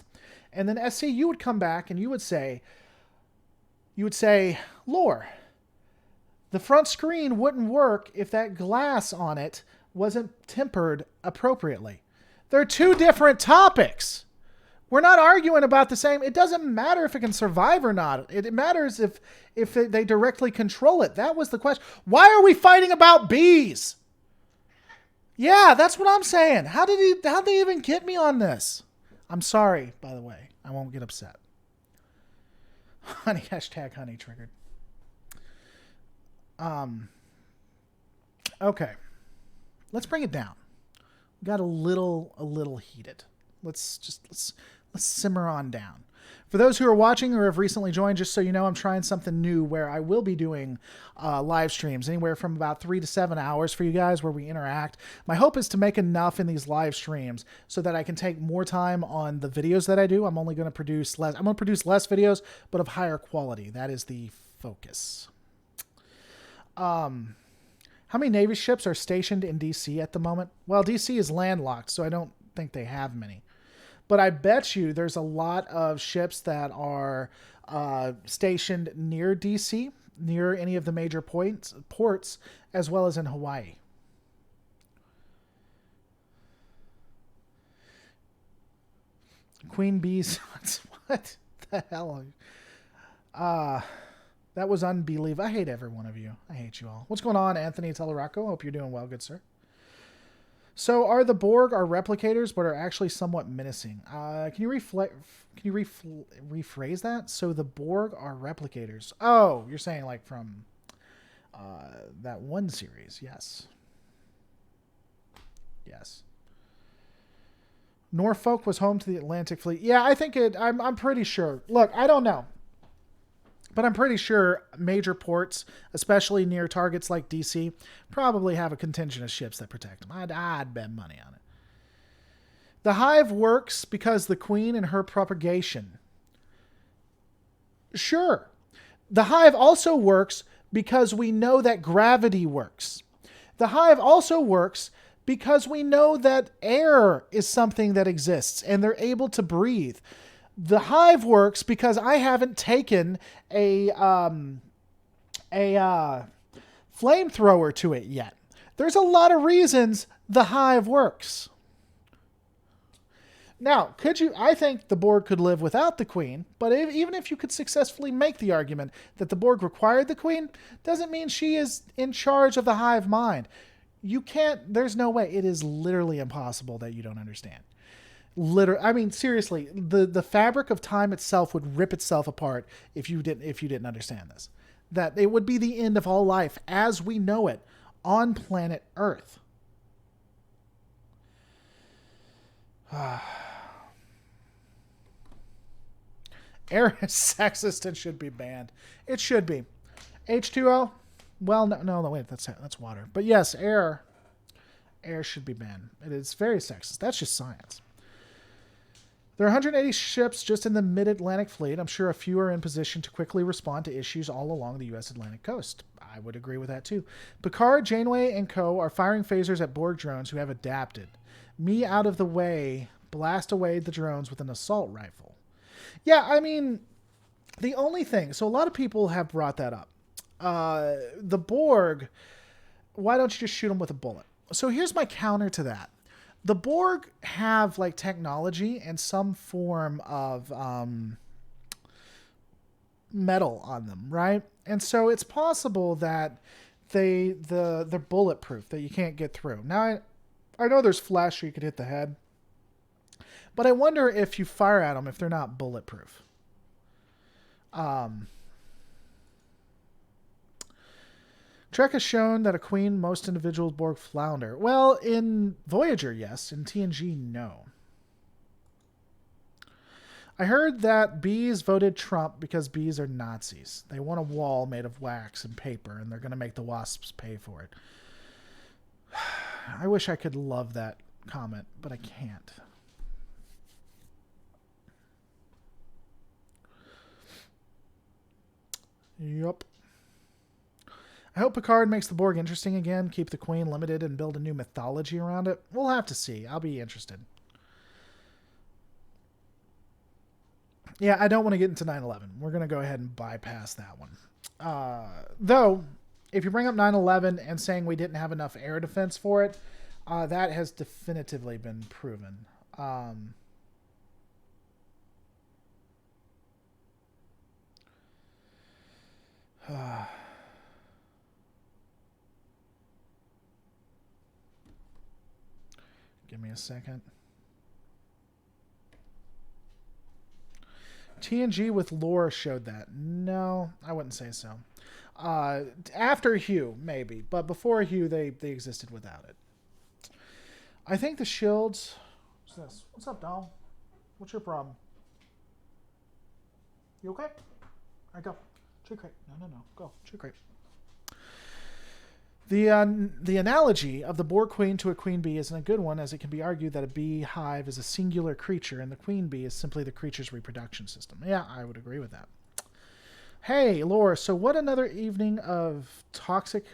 And then SC, you would come back and you would say, Lore, the front screen wouldn't work if that glass on it wasn't tempered appropriately. They're two different topics. We're not arguing about the same. It doesn't matter if it can survive or not. It matters if they directly control it. That was the question. Why are we fighting about bees? Yeah, that's what I'm saying. How'd they even get me on this? I'm sorry, by the way. I won't get upset. Honey, hashtag honey triggered. Okay. Let's bring it down. We got a little heated. Let's simmer on down. For those who are watching or have recently joined, just so you know, I'm trying something new where I will be doing live streams anywhere from about 3 to 7 hours for you guys where we interact. My hope is to make enough in these live streams so that I can take more time on the videos that I do. I'm only going to produce less. I'm going to produce less videos, but of higher quality. That is the focus. How many Navy ships are stationed in DC at the moment? Well, DC is landlocked, so I don't think they have many. But I bet you there's a lot of ships that are stationed near DC, near any of the major ports, as well as in Hawaii. Queen bees. What the hell? That was unbelievable. I hate every one of you. I hate you all. What's going on, Anthony Teleraco? Hope you're doing well, good sir. So are the Borg are replicators, but are actually somewhat menacing? Can you rephrase that? So the Borg are replicators. Oh, you're saying like from that one series? Yes. Yes. Norfolk was home to the Atlantic Fleet. Yeah, I think it. I'm pretty sure. Look, I don't know. But I'm pretty sure major ports, especially near targets like DC, probably have a contingent of ships that protect them. I'd bet money on it. The hive works because the queen and her propagation. Sure. The hive also works because we know that gravity works. The hive also works because we know that air is something that exists and they're able to breathe. The hive works because I haven't taken a flamethrower to it yet. There's a lot of reasons the hive works. Now, I think the Borg could live without the Queen, but even if you could successfully make the argument that the Borg required the Queen, doesn't mean she is in charge of the hive mind. There's no way. It is literally impossible that you don't understand. Seriously, the fabric of time itself would rip itself apart if you didn't understand this. That it would be the end of all life as we know it on planet Earth. Air is sexist and should be banned. It should be. H2O? Well, no, wait, that's water. But yes, air should be banned. It is very sexist. That's just science. There are 180 ships just in the mid-Atlantic fleet. I'm sure a few are in position to quickly respond to issues all along the U.S. Atlantic coast. I would agree with that too. Picard, Janeway, and co. are firing phasers at Borg drones who have adapted. Me out of the way, blast away the drones with an assault rifle. Yeah, I mean, the only thing... So a lot of people have brought that up. The Borg, why don't you just shoot them with a bullet? So here's my counter to that. The Borg have like technology and some form of metal on them, right? And so it's possible that they're bulletproof, that you can't get through. Now, I know there's flesh, so you could hit the head. But I wonder if you fire at them, if they're not bulletproof. Trek has shown that a queen, most individuals Borg flounder. Well, in Voyager, yes. In TNG, no. I heard that bees voted Trump because bees are Nazis. They want a wall made of wax and paper, and they're going to make the wasps pay for it. I wish I could love that comment, but I can't. Yup. I hope Picard makes the Borg interesting again, keep the Queen limited, and build a new mythology around it. We'll have to see. I'll be interested. Yeah, I don't want to get into 9/11. We're going to go ahead and bypass that one. Though, if you bring up 9/11 and saying we didn't have enough air defense for it, that has definitively been proven. Give me a second. TNG with lore showed that. No, I wouldn't say so. After Hugh, maybe. But before Hugh, they existed without it. I think the shields... What's this? What's up, doll? What's your problem? You okay? All right, go. Tree crate. No. Go. Tree crate. The analogy of the Borg queen to a queen bee isn't a good one, as it can be argued that a bee hive is a singular creature and the queen bee is simply the creature's reproduction system. Yeah, I would agree with that. Hey, Laura, so what another evening of toxic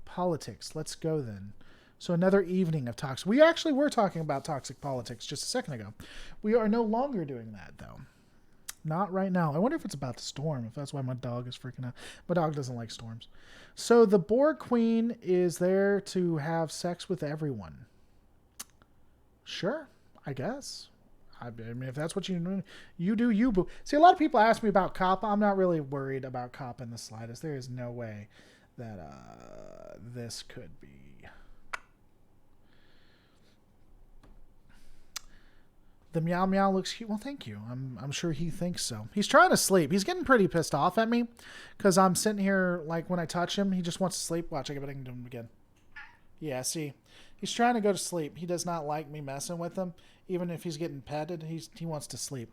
politics? Let's go then. So another evening of toxic... We actually were talking about toxic politics just a second ago. We are no longer doing that, though. Not right now. I wonder if it's about the storm, if that's why my dog is freaking out. My dog doesn't like storms. So the Borg queen is there to have sex with everyone. Sure, I guess. I mean, if that's what you do, you boo. See, a lot of people ask me about Kappa. I'm not really worried about Kappa in the slightest. There is no way that this could be. The meow meow looks cute. Well, thank you. I'm sure he thinks so. He's trying to sleep. He's getting pretty pissed off at me because I'm sitting here, like, when I touch him, he just wants to sleep. Watch, I can do him again. Yeah, see? He's trying to go to sleep. He does not like me messing with him. Even if he's getting petted, he wants to sleep.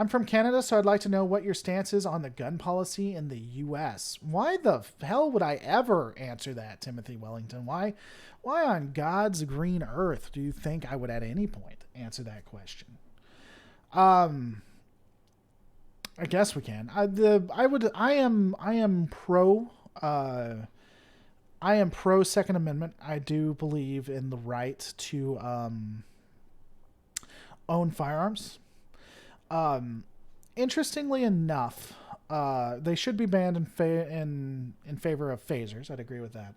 I'm from Canada, so I'd like to know what your stance is on the gun policy in the U.S. Why the hell would I ever answer that, Timothy Wellington? Why on God's green earth do you think I would at any point answer that question? I guess we can. I am pro. I am pro Second Amendment. I do believe in the right to own firearms. Interestingly enough, they should be banned in favor of phasers. I'd agree with that.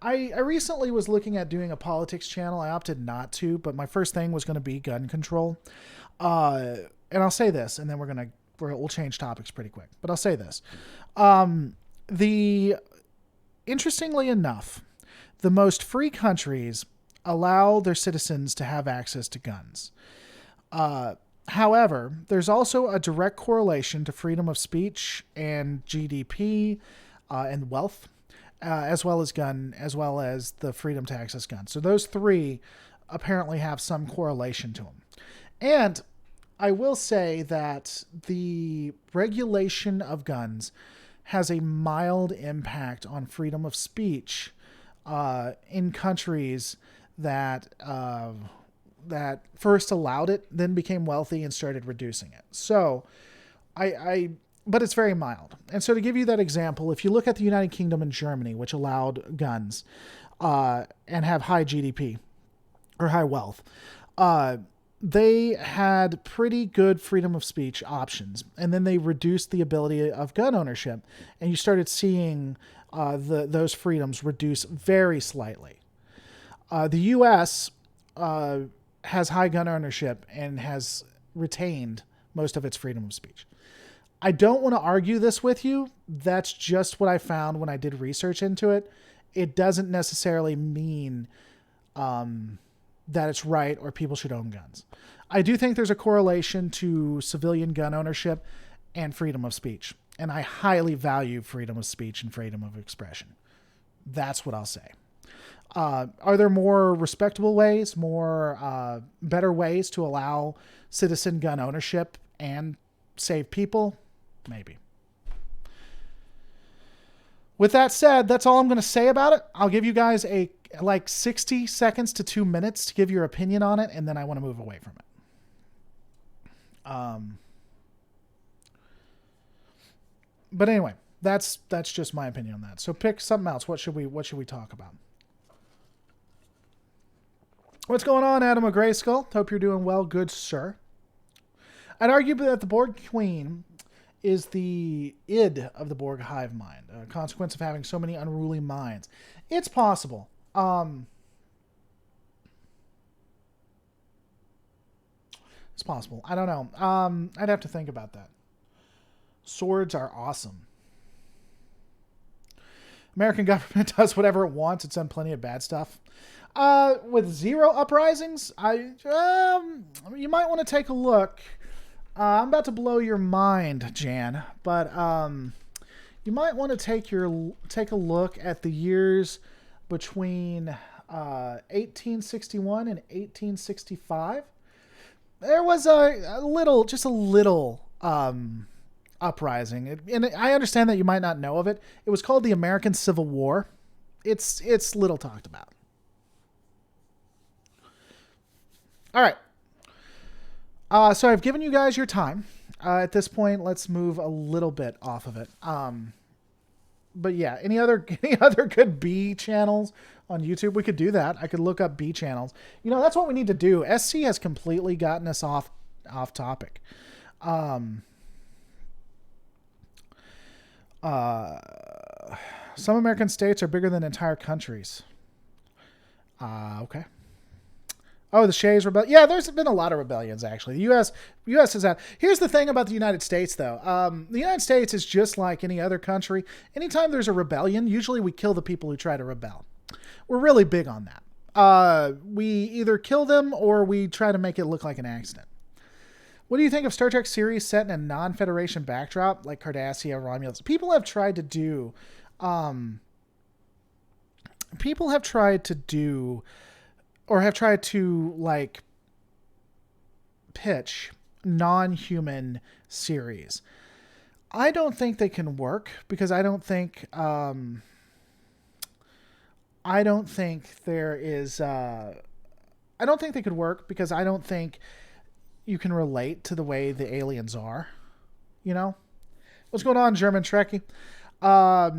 I recently was looking at doing a politics channel. I opted not to, but my first thing was going to be gun control. And I'll say this, and then we'll change topics pretty quick. But I'll say this: interestingly enough, the most free countries allow their citizens to have access to guns. However, there's also a direct correlation to freedom of speech and GDP and wealth, as well as the freedom to access guns. So those three apparently have some correlation to them. And I will say that the regulation of guns has a mild impact on freedom of speech in countries that first allowed it, then became wealthy and started reducing it. So but it's very mild. And so to give you that example, if you look at the United Kingdom and Germany, which allowed guns and have high GDP or high wealth, they had pretty good freedom of speech options. And then they reduced the ability of gun ownership. And you started seeing those freedoms reduce very slightly. The U.S. Has high gun ownership and has retained most of its freedom of speech. I don't want to argue this with you. That's just what I found when I did research into it. It doesn't necessarily mean that it's right or people should own guns. I do think there's a correlation to civilian gun ownership and freedom of speech. And I highly value freedom of speech and freedom of expression. That's what I'll say. Are there more respectable ways, more better ways to allow citizen gun ownership and save people? Maybe. With that said, that's all I'm going to say about it. I'll give you guys 60 seconds to 2 minutes to give your opinion on it, and then I want to move away from it. But anyway, that's just my opinion on that. So pick something else. What should we talk about? What's going on, Adam of Grayskull? Hope you're doing well, good sir. I'd argue that the Borg Queen is the id of the Borg hive mind, a consequence of having so many unruly minds. It's possible. It's possible. I don't know. I'd have to think about that. Swords are awesome. American government does whatever it wants. It's done plenty of bad stuff. With zero uprisings, you might want to take a look. I'm about to blow your mind, Jan, but you might want to take a look at the years between 1861 and 1865. There was a little uprising, and I understand that you might not know of it. It was called the American Civil War. It's little talked about. All right. So I've given you guys your time. At this point, let's move a little bit off of it. But yeah, any other good B channels on YouTube? We could do that. I could look up B channels. That's what we need to do. SC has completely gotten us off topic. Some American states are bigger than entire countries. Okay. Oh, the Shays rebellion. Yeah, there's been a lot of rebellions, actually. The U.S. has had... Here's the thing about the United States, though. The United States is just like any other country. Anytime there's a rebellion, usually we kill the people who try to rebel. We're really big on that. We either kill them or we try to make it look like an accident. What do you think of Star Trek series set in a non-Federation backdrop, like Cardassia, Romulus? People have tried to do... or have tried to, pitch non-human series. I don't think they can work because I don't think there is. I don't think they could work because I don't think you can relate to the way the aliens are. You know, what's going on, German Trekkie? I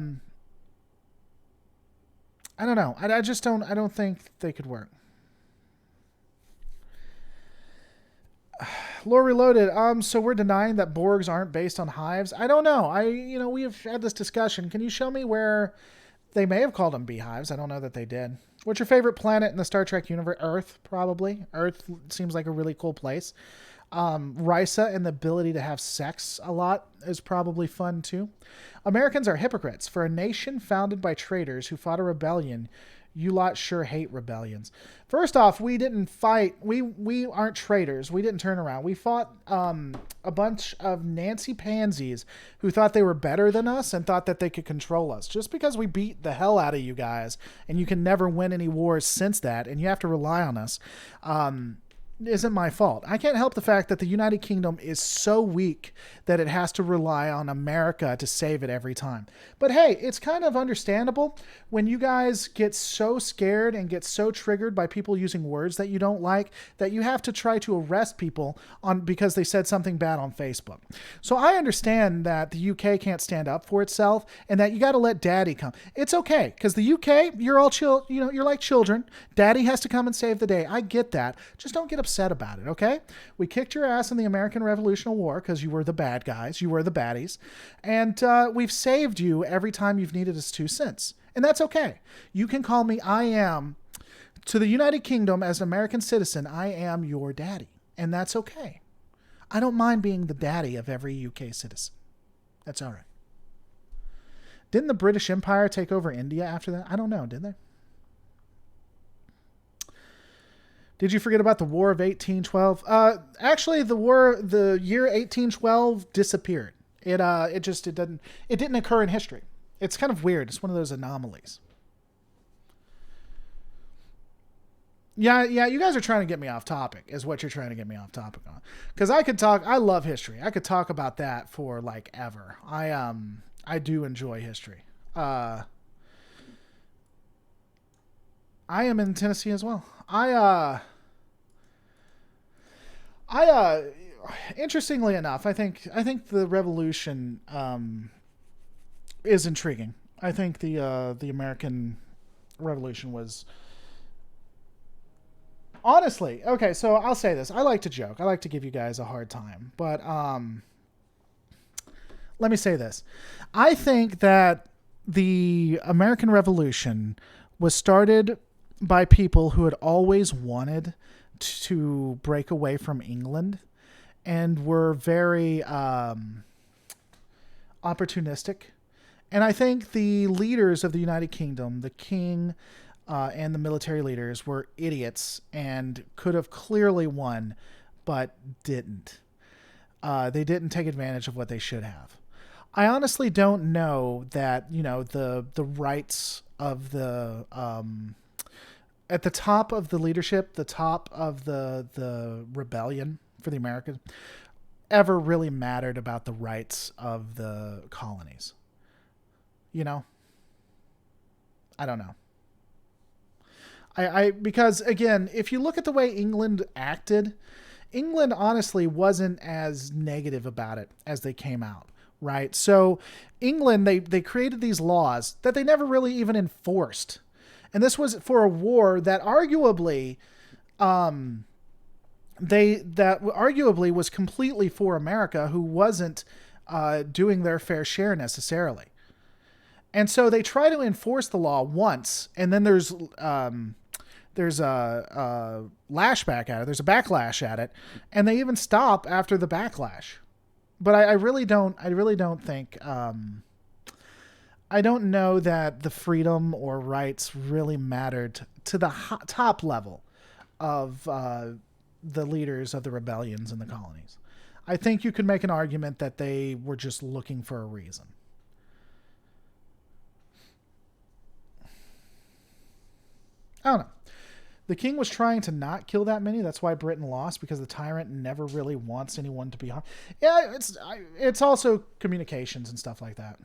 don't know. I just don't. I don't think they could work. Lore Reloaded. So we're denying that Borgs aren't based on hives. I don't know. We have had this discussion. Can you show me where they may have called them beehives? I don't know that they did. What's your favorite planet in the Star Trek universe? Earth, probably. Earth seems like a really cool place. Risa and the ability to have sex a lot is probably fun too. Americans are hypocrites. For a nation founded by traitors who fought a rebellion, you lot sure hate rebellions. First off, we didn't fight. We aren't traitors. We didn't turn around. We fought a bunch of Nancy pansies who thought they were better than us and thought that they could control us. Just because we beat the hell out of you guys and you can never win any wars since that and you have to rely on us, isn't my fault. I can't help the fact that the United Kingdom is so weak that it has to rely on America to save it every time. But hey, it's kind of understandable when you guys get so scared and get so triggered by people using words that you don't like that you have to try to arrest people because they said something bad on Facebook. So I understand that the UK can't stand up for itself and that you got to let daddy come. It's okay because the UK, you're all chill, you're like children. Daddy has to come and save the day. I get that. Just don't get upset about it, okay? We kicked your ass in the American Revolutionary War because you were the bad guys. You were the baddies. And we've saved you every time you've needed us to since. And that's okay. You can call me, to the United Kingdom as an American citizen, I am your daddy. And that's okay. I don't mind being the daddy of every UK citizen. That's all right. Didn't the British Empire take over India after that? I don't know. Did they? Did you forget about the War of 1812? Actually, the year 1812 disappeared. It didn't occur in history. It's kind of weird. It's one of those anomalies. Yeah, you guys are trying to get me off topic, is what you're trying to get me off topic on. Because I love history. I could talk about that for like ever. I do enjoy history. I am in Tennessee as well. Interestingly enough, I think the revolution is intriguing. I think the American Revolution was honestly okay. So I'll say this: I like to joke. I like to give you guys a hard time, but let me say this: I think that the American Revolution was started by people who had always wanted to break away from England and were very opportunistic. And I think the leaders of the United Kingdom, the king and the military leaders, were idiots and could have clearly won, but didn't. They didn't take advantage of what they should have. I honestly don't know that, the rights of the at the top of the leadership, the top of the rebellion for the Americans, ever really mattered about the rights of the colonies. I don't know. Because again, if you look at the way England acted, England honestly wasn't as negative about it as they came out, right? So England, they created these laws that they never really even enforced. And this was for a war that arguably was completely for America, who wasn't doing their fair share necessarily. And so they try to enforce the law once, and then there's a lashback at it. There's a backlash at it, and they even stop after the backlash. But I really don't think. I don't know that the freedom or rights really mattered to the top level of the leaders of the rebellions in the colonies. I think you could make an argument that they were just looking for a reason. I don't know. The king was trying to not kill that many. That's why Britain lost, because the tyrant never really wants anyone to be harmed. Yeah, it's also communications and stuff like that.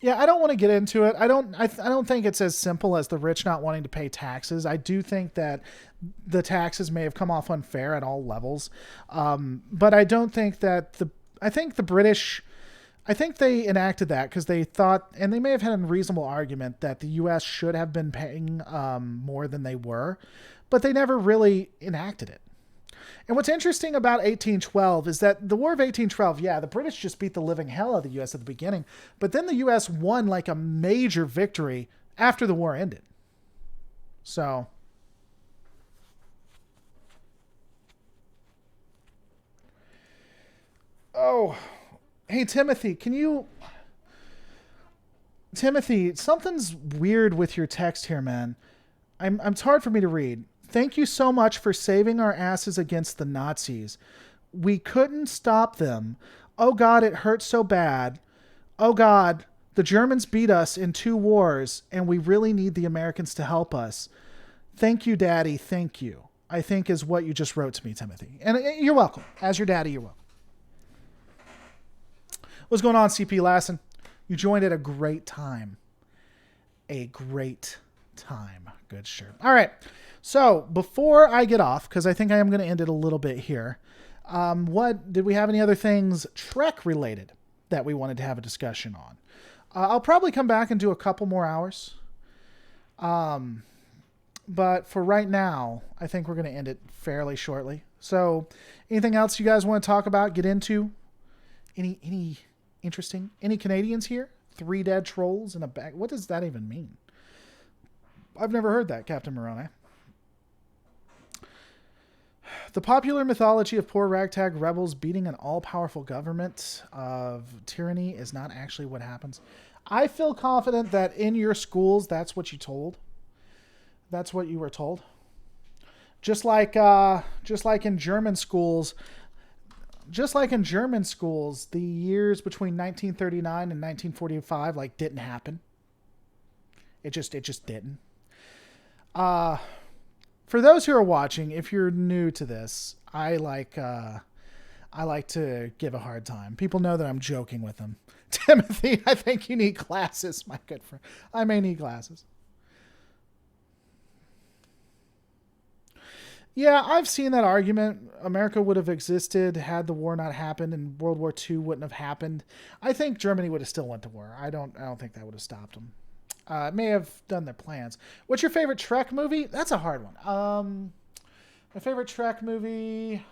Yeah, I don't want to get into it. I don't think it's as simple as the rich not wanting to pay taxes. I do think that the taxes may have come off unfair at all levels, but I don't think that the. I think the British. I think they enacted that because they thought, and they may have had a reasonable argument that the U.S. should have been paying more than they were, but they never really enacted it. And what's interesting about 1812 is that the War of 1812, yeah, the British just beat the living hell out of the U.S. at the beginning, but then the U.S. won like a major victory after the war ended. So, oh, hey, Timothy, Timothy, something's weird with your text here, man. It's hard for me to read. Thank you so much for saving our asses against the Nazis. We couldn't stop them. Oh God, it hurts so bad. Oh God, the Germans beat us in 2 wars, and we really need the Americans to help us. Thank you, Daddy. Thank you. I think is what you just wrote to me, Timothy. And you're welcome. As your daddy, you're welcome. What's going on, CP Lassen? You joined at a great time. A great time. Good shirt. All right. So before I get off, because I think I am going to end it a little bit here, what did we have any other things Trek related that we wanted to have a discussion on? I'll probably come back and do a couple more hours. But for right now, I think we're going to end it fairly shortly. So anything else you guys want to talk about, get into? Any interesting? Any Canadians here? 3 dead trolls in a bag. What does that even mean? I've never heard that, Captain Moroni. The popular mythology of poor ragtag rebels beating an all-powerful government of tyranny is not actually what happens. I feel confident that in your schools, that's what you told. That's what you were told. Just like in German schools, the years between 1939 and 1945 like didn't happen. It just didn't. For those who are watching, if you're new to this, I like to give a hard time. People know that I'm joking with them. Timothy, I think you need glasses, my good friend. I may need glasses. Yeah, I've seen that argument. America would have existed had the war not happened, and World War II wouldn't have happened. I think Germany would have still went to war. I don't think that would have stopped them. It may have done their plans. What's your favorite Trek movie? That's a hard one. My favorite Trek movie.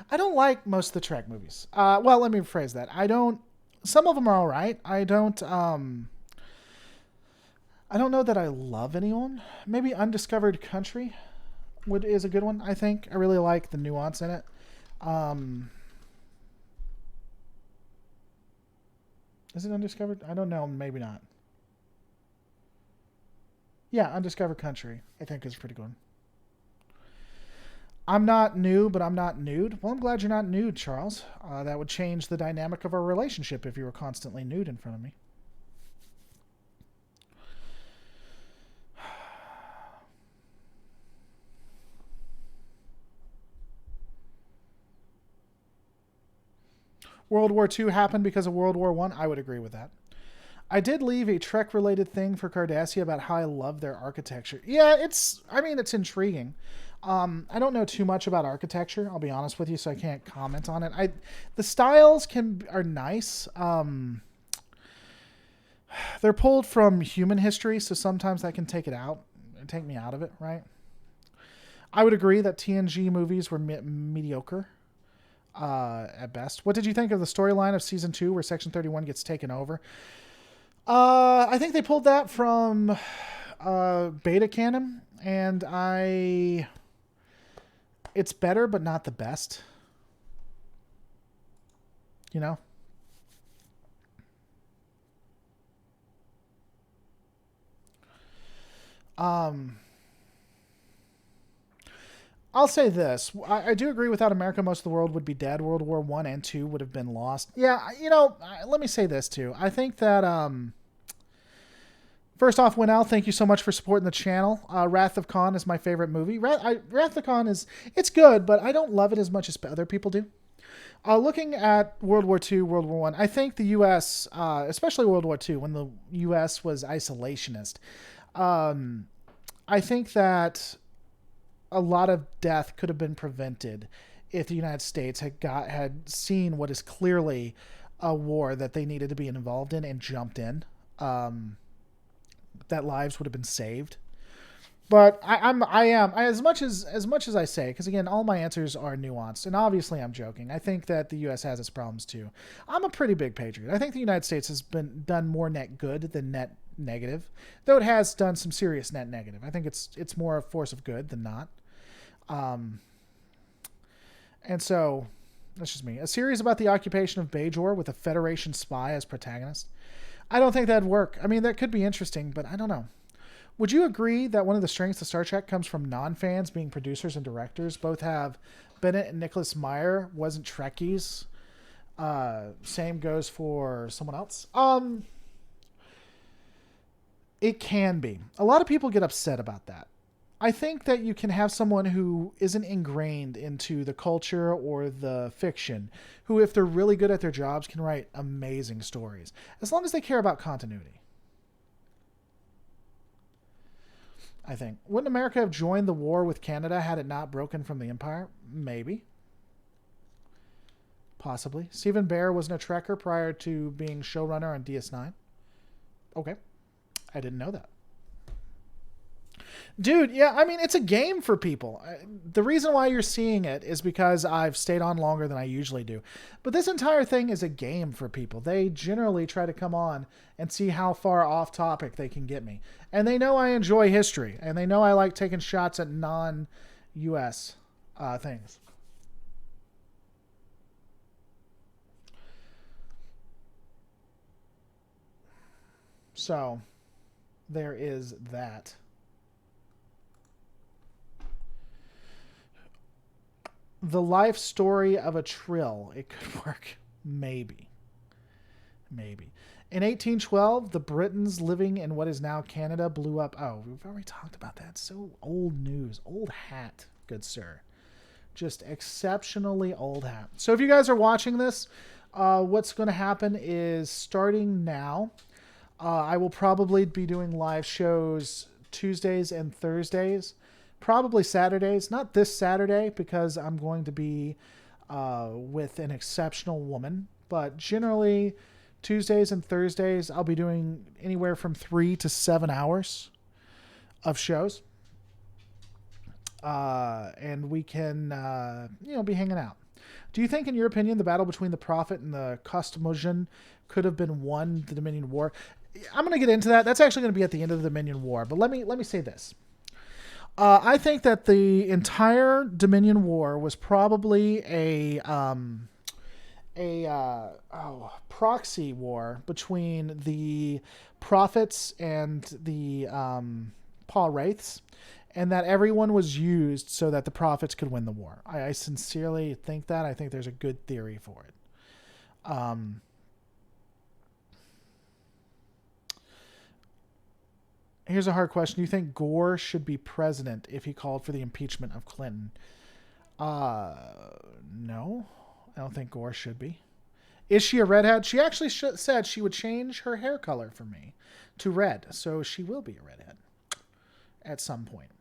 I don't like most of the Trek movies. Well, let me rephrase that. I don't. Some of them are all right. I don't know that I love anyone. Maybe Undiscovered Country is a good one, I think. I really like the nuance in it. Is it Undiscovered? I don't know. Maybe not. Yeah, Undiscovered Country, I think is pretty good. I'm not new, but I'm not nude. Well, I'm glad you're not nude, Charles. That would change the dynamic of our relationship if you were constantly nude in front of me. World War II happened because of World War I. I would agree with that. I did leave a Trek-related thing for Cardassia about how I love their architecture. Yeah, it's intriguing. I don't know too much about architecture, I'll be honest with you, so I can't comment on it. The styles are nice. They're pulled from human history, so sometimes that can take me out of it, right? I would agree that TNG movies were mediocre. At best. What did you think of the storyline of season 2 where Section 31 gets taken over? I think they pulled that from beta canon, and it's better, but not the best. You know? I'll say this. I do agree without America, most of the world would be dead. World War One and Two would have been lost. Yeah, let me say this too. I think that first off, Winell, thank you so much for supporting the channel. Wrath of Khan is my favorite movie. Wrath of Khan it's good, but I don't love it as much as other people do. Looking at World War II, World War One, I think the U.S., especially World War II, when the U.S. was isolationist, I think that a lot of death could have been prevented if the United States had seen what is clearly a war that they needed to be involved in and jumped in. That lives would have been saved. But I am as much as I say, because again, all my answers are nuanced, and obviously I'm joking. I think that the U.S. has its problems too. I'm a pretty big patriot. I think the United States has done more net good than net negative, though it has done some serious net negative. I think it's more a force of good than not. And so that's just me. A series about the occupation of Bajor with a Federation spy as protagonist. I don't think that'd work. I mean, that could be interesting, but I don't know. Would you agree that one of the strengths of Star Trek comes from non-fans being producers and directors? Both have Bennett and Nicholas Meyer wasn't Trekkies. Same goes for someone else. It can be. A lot of people get upset about that. I think that you can have someone who isn't ingrained into the culture or the fiction, who, if they're really good at their jobs, can write amazing stories, as long as they care about continuity. I think. Wouldn't America have joined the war with Canada had it not broken from the Empire? Maybe. Possibly. Stephen Bear wasn't a Trekker prior to being showrunner on DS9. Okay. I didn't know that. Dude, yeah, I mean, it's a game for people. The reason why you're seeing it is because I've stayed on longer than I usually do. But this entire thing is a game for people. They generally try to come on and see how far off topic they can get me. And they know I enjoy history. And they know I like taking shots at non-US things. So, there is that. The life story of a Trill. It could work. Maybe. Maybe. In 1812, the Britons living in what is now Canada blew up. Oh, we've already talked about that. So old news. Old hat, good sir. Just exceptionally old hat. So if you guys are watching this, what's going to happen is starting now, I will probably be doing live shows Tuesdays and Thursdays. Probably Saturdays. Not this Saturday because I'm going to be with an exceptional woman. But generally, Tuesdays and Thursdays, I'll be doing anywhere from 3 to 7 hours of shows. And we can, be hanging out. Do you think, in your opinion, the battle between the Prophet and the Cosmogen could have been won the Dominion War? I'm going to get into that. That's actually going to be at the end of the Dominion War. But let me say this. I think that the entire Dominion War was probably a proxy war between the Prophets and the Paul Wraiths, and that everyone was used so that the Prophets could win the war. I sincerely think that. I think there's a good theory for it. Here's a hard question. Do you think Gore should be president if he called for the impeachment of Clinton? No. I don't think Gore should be. Is she a redhead? She actually said she would change her hair color for me to red. So she will be a redhead at some point.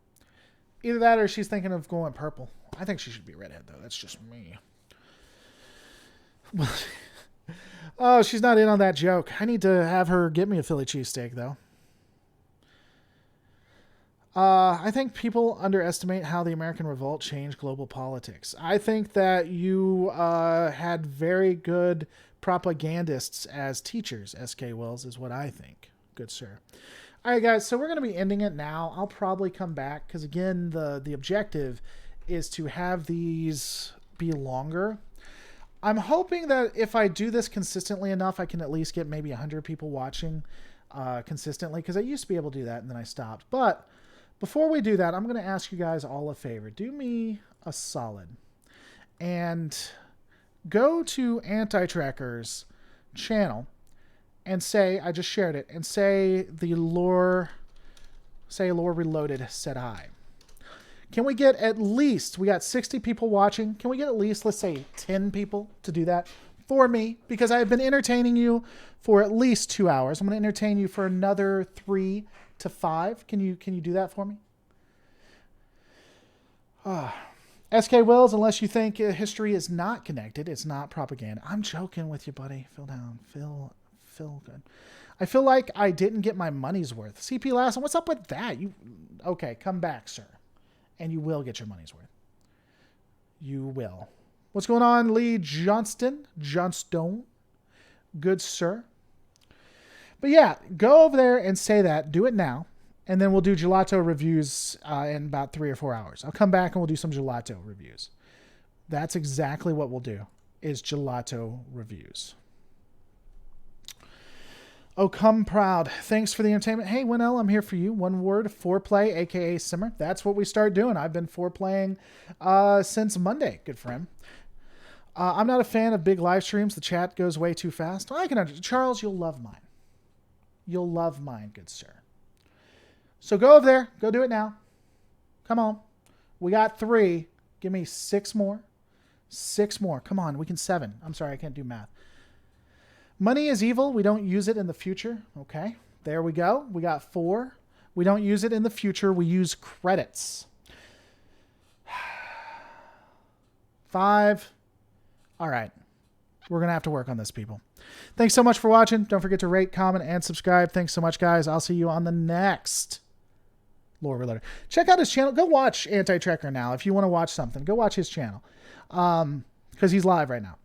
Either that or she's thinking of going purple. I think she should be a redhead, though. That's just me. Oh, she's not in on that joke. I need to have her get me a Philly cheesesteak, though. I think people underestimate how the American Revolt changed global politics. I think that you had very good propagandists as teachers, S.K. Wells, is what I think. Good sir. All right, guys, so we're going to be ending it now. I'll probably come back because, again, the objective is to have these be longer. I'm hoping that if I do this consistently enough, I can at least get maybe 100 people watching consistently, because I used to be able to do that and then I stopped. But Before we do that, I'm going to ask you guys all a favor. Do me a solid and go to Anti-Tracker's channel and say, I just shared it, and say Lore Reloaded said hi. Can we get at least, we got 60 people watching, can we get at least, let's say, 10 people to do that for me? Because I have been entertaining you for at least 2 hours. I'm going to entertain you for another 3 to 5. Can you do that for me? SK Wills, unless you think history is not connected, it's not propaganda. I'm joking with you, buddy. Feel down. Feel good. I feel like I didn't get my money's worth. CP Lassen, what's up with that? Okay, come back, sir. And you will get your money's worth. You will. What's going on, Lee Johnston? Good sir. But yeah, go over there and say that. Do it now. And then we'll do gelato reviews in about 3 or 4 hours. I'll come back and we'll do some gelato reviews. That's exactly what we'll do, is gelato reviews. Oh, come proud. Thanks for the entertainment. Hey, Winnell, I'm here for you. One word, foreplay, a.k.a. simmer. That's what we start doing. I've been foreplaying since Monday. Good friend. I'm not a fan of big live streams. The chat goes way too fast. I can understand. Charles, you'll love mine. You'll love mine, good sir. So go over there. Go do it now. Come on. We got 3. Give me 6 more. 6 more. Come on. We can 7. I'm sorry. I can't do math. Money is evil. We don't use it in the future. Okay. There we go. We got 4. We don't use it in the future. We use credits. 5. All right. We're going to have to work on this, people. Thanks so much for watching. Don't forget to rate, comment, and subscribe. Thanks so much, guys. I'll see you on the next Lore Reloaded. Check out his channel. Go watch Anti-Tracker now. If you want to watch something, go watch his channel. Because he's live right now.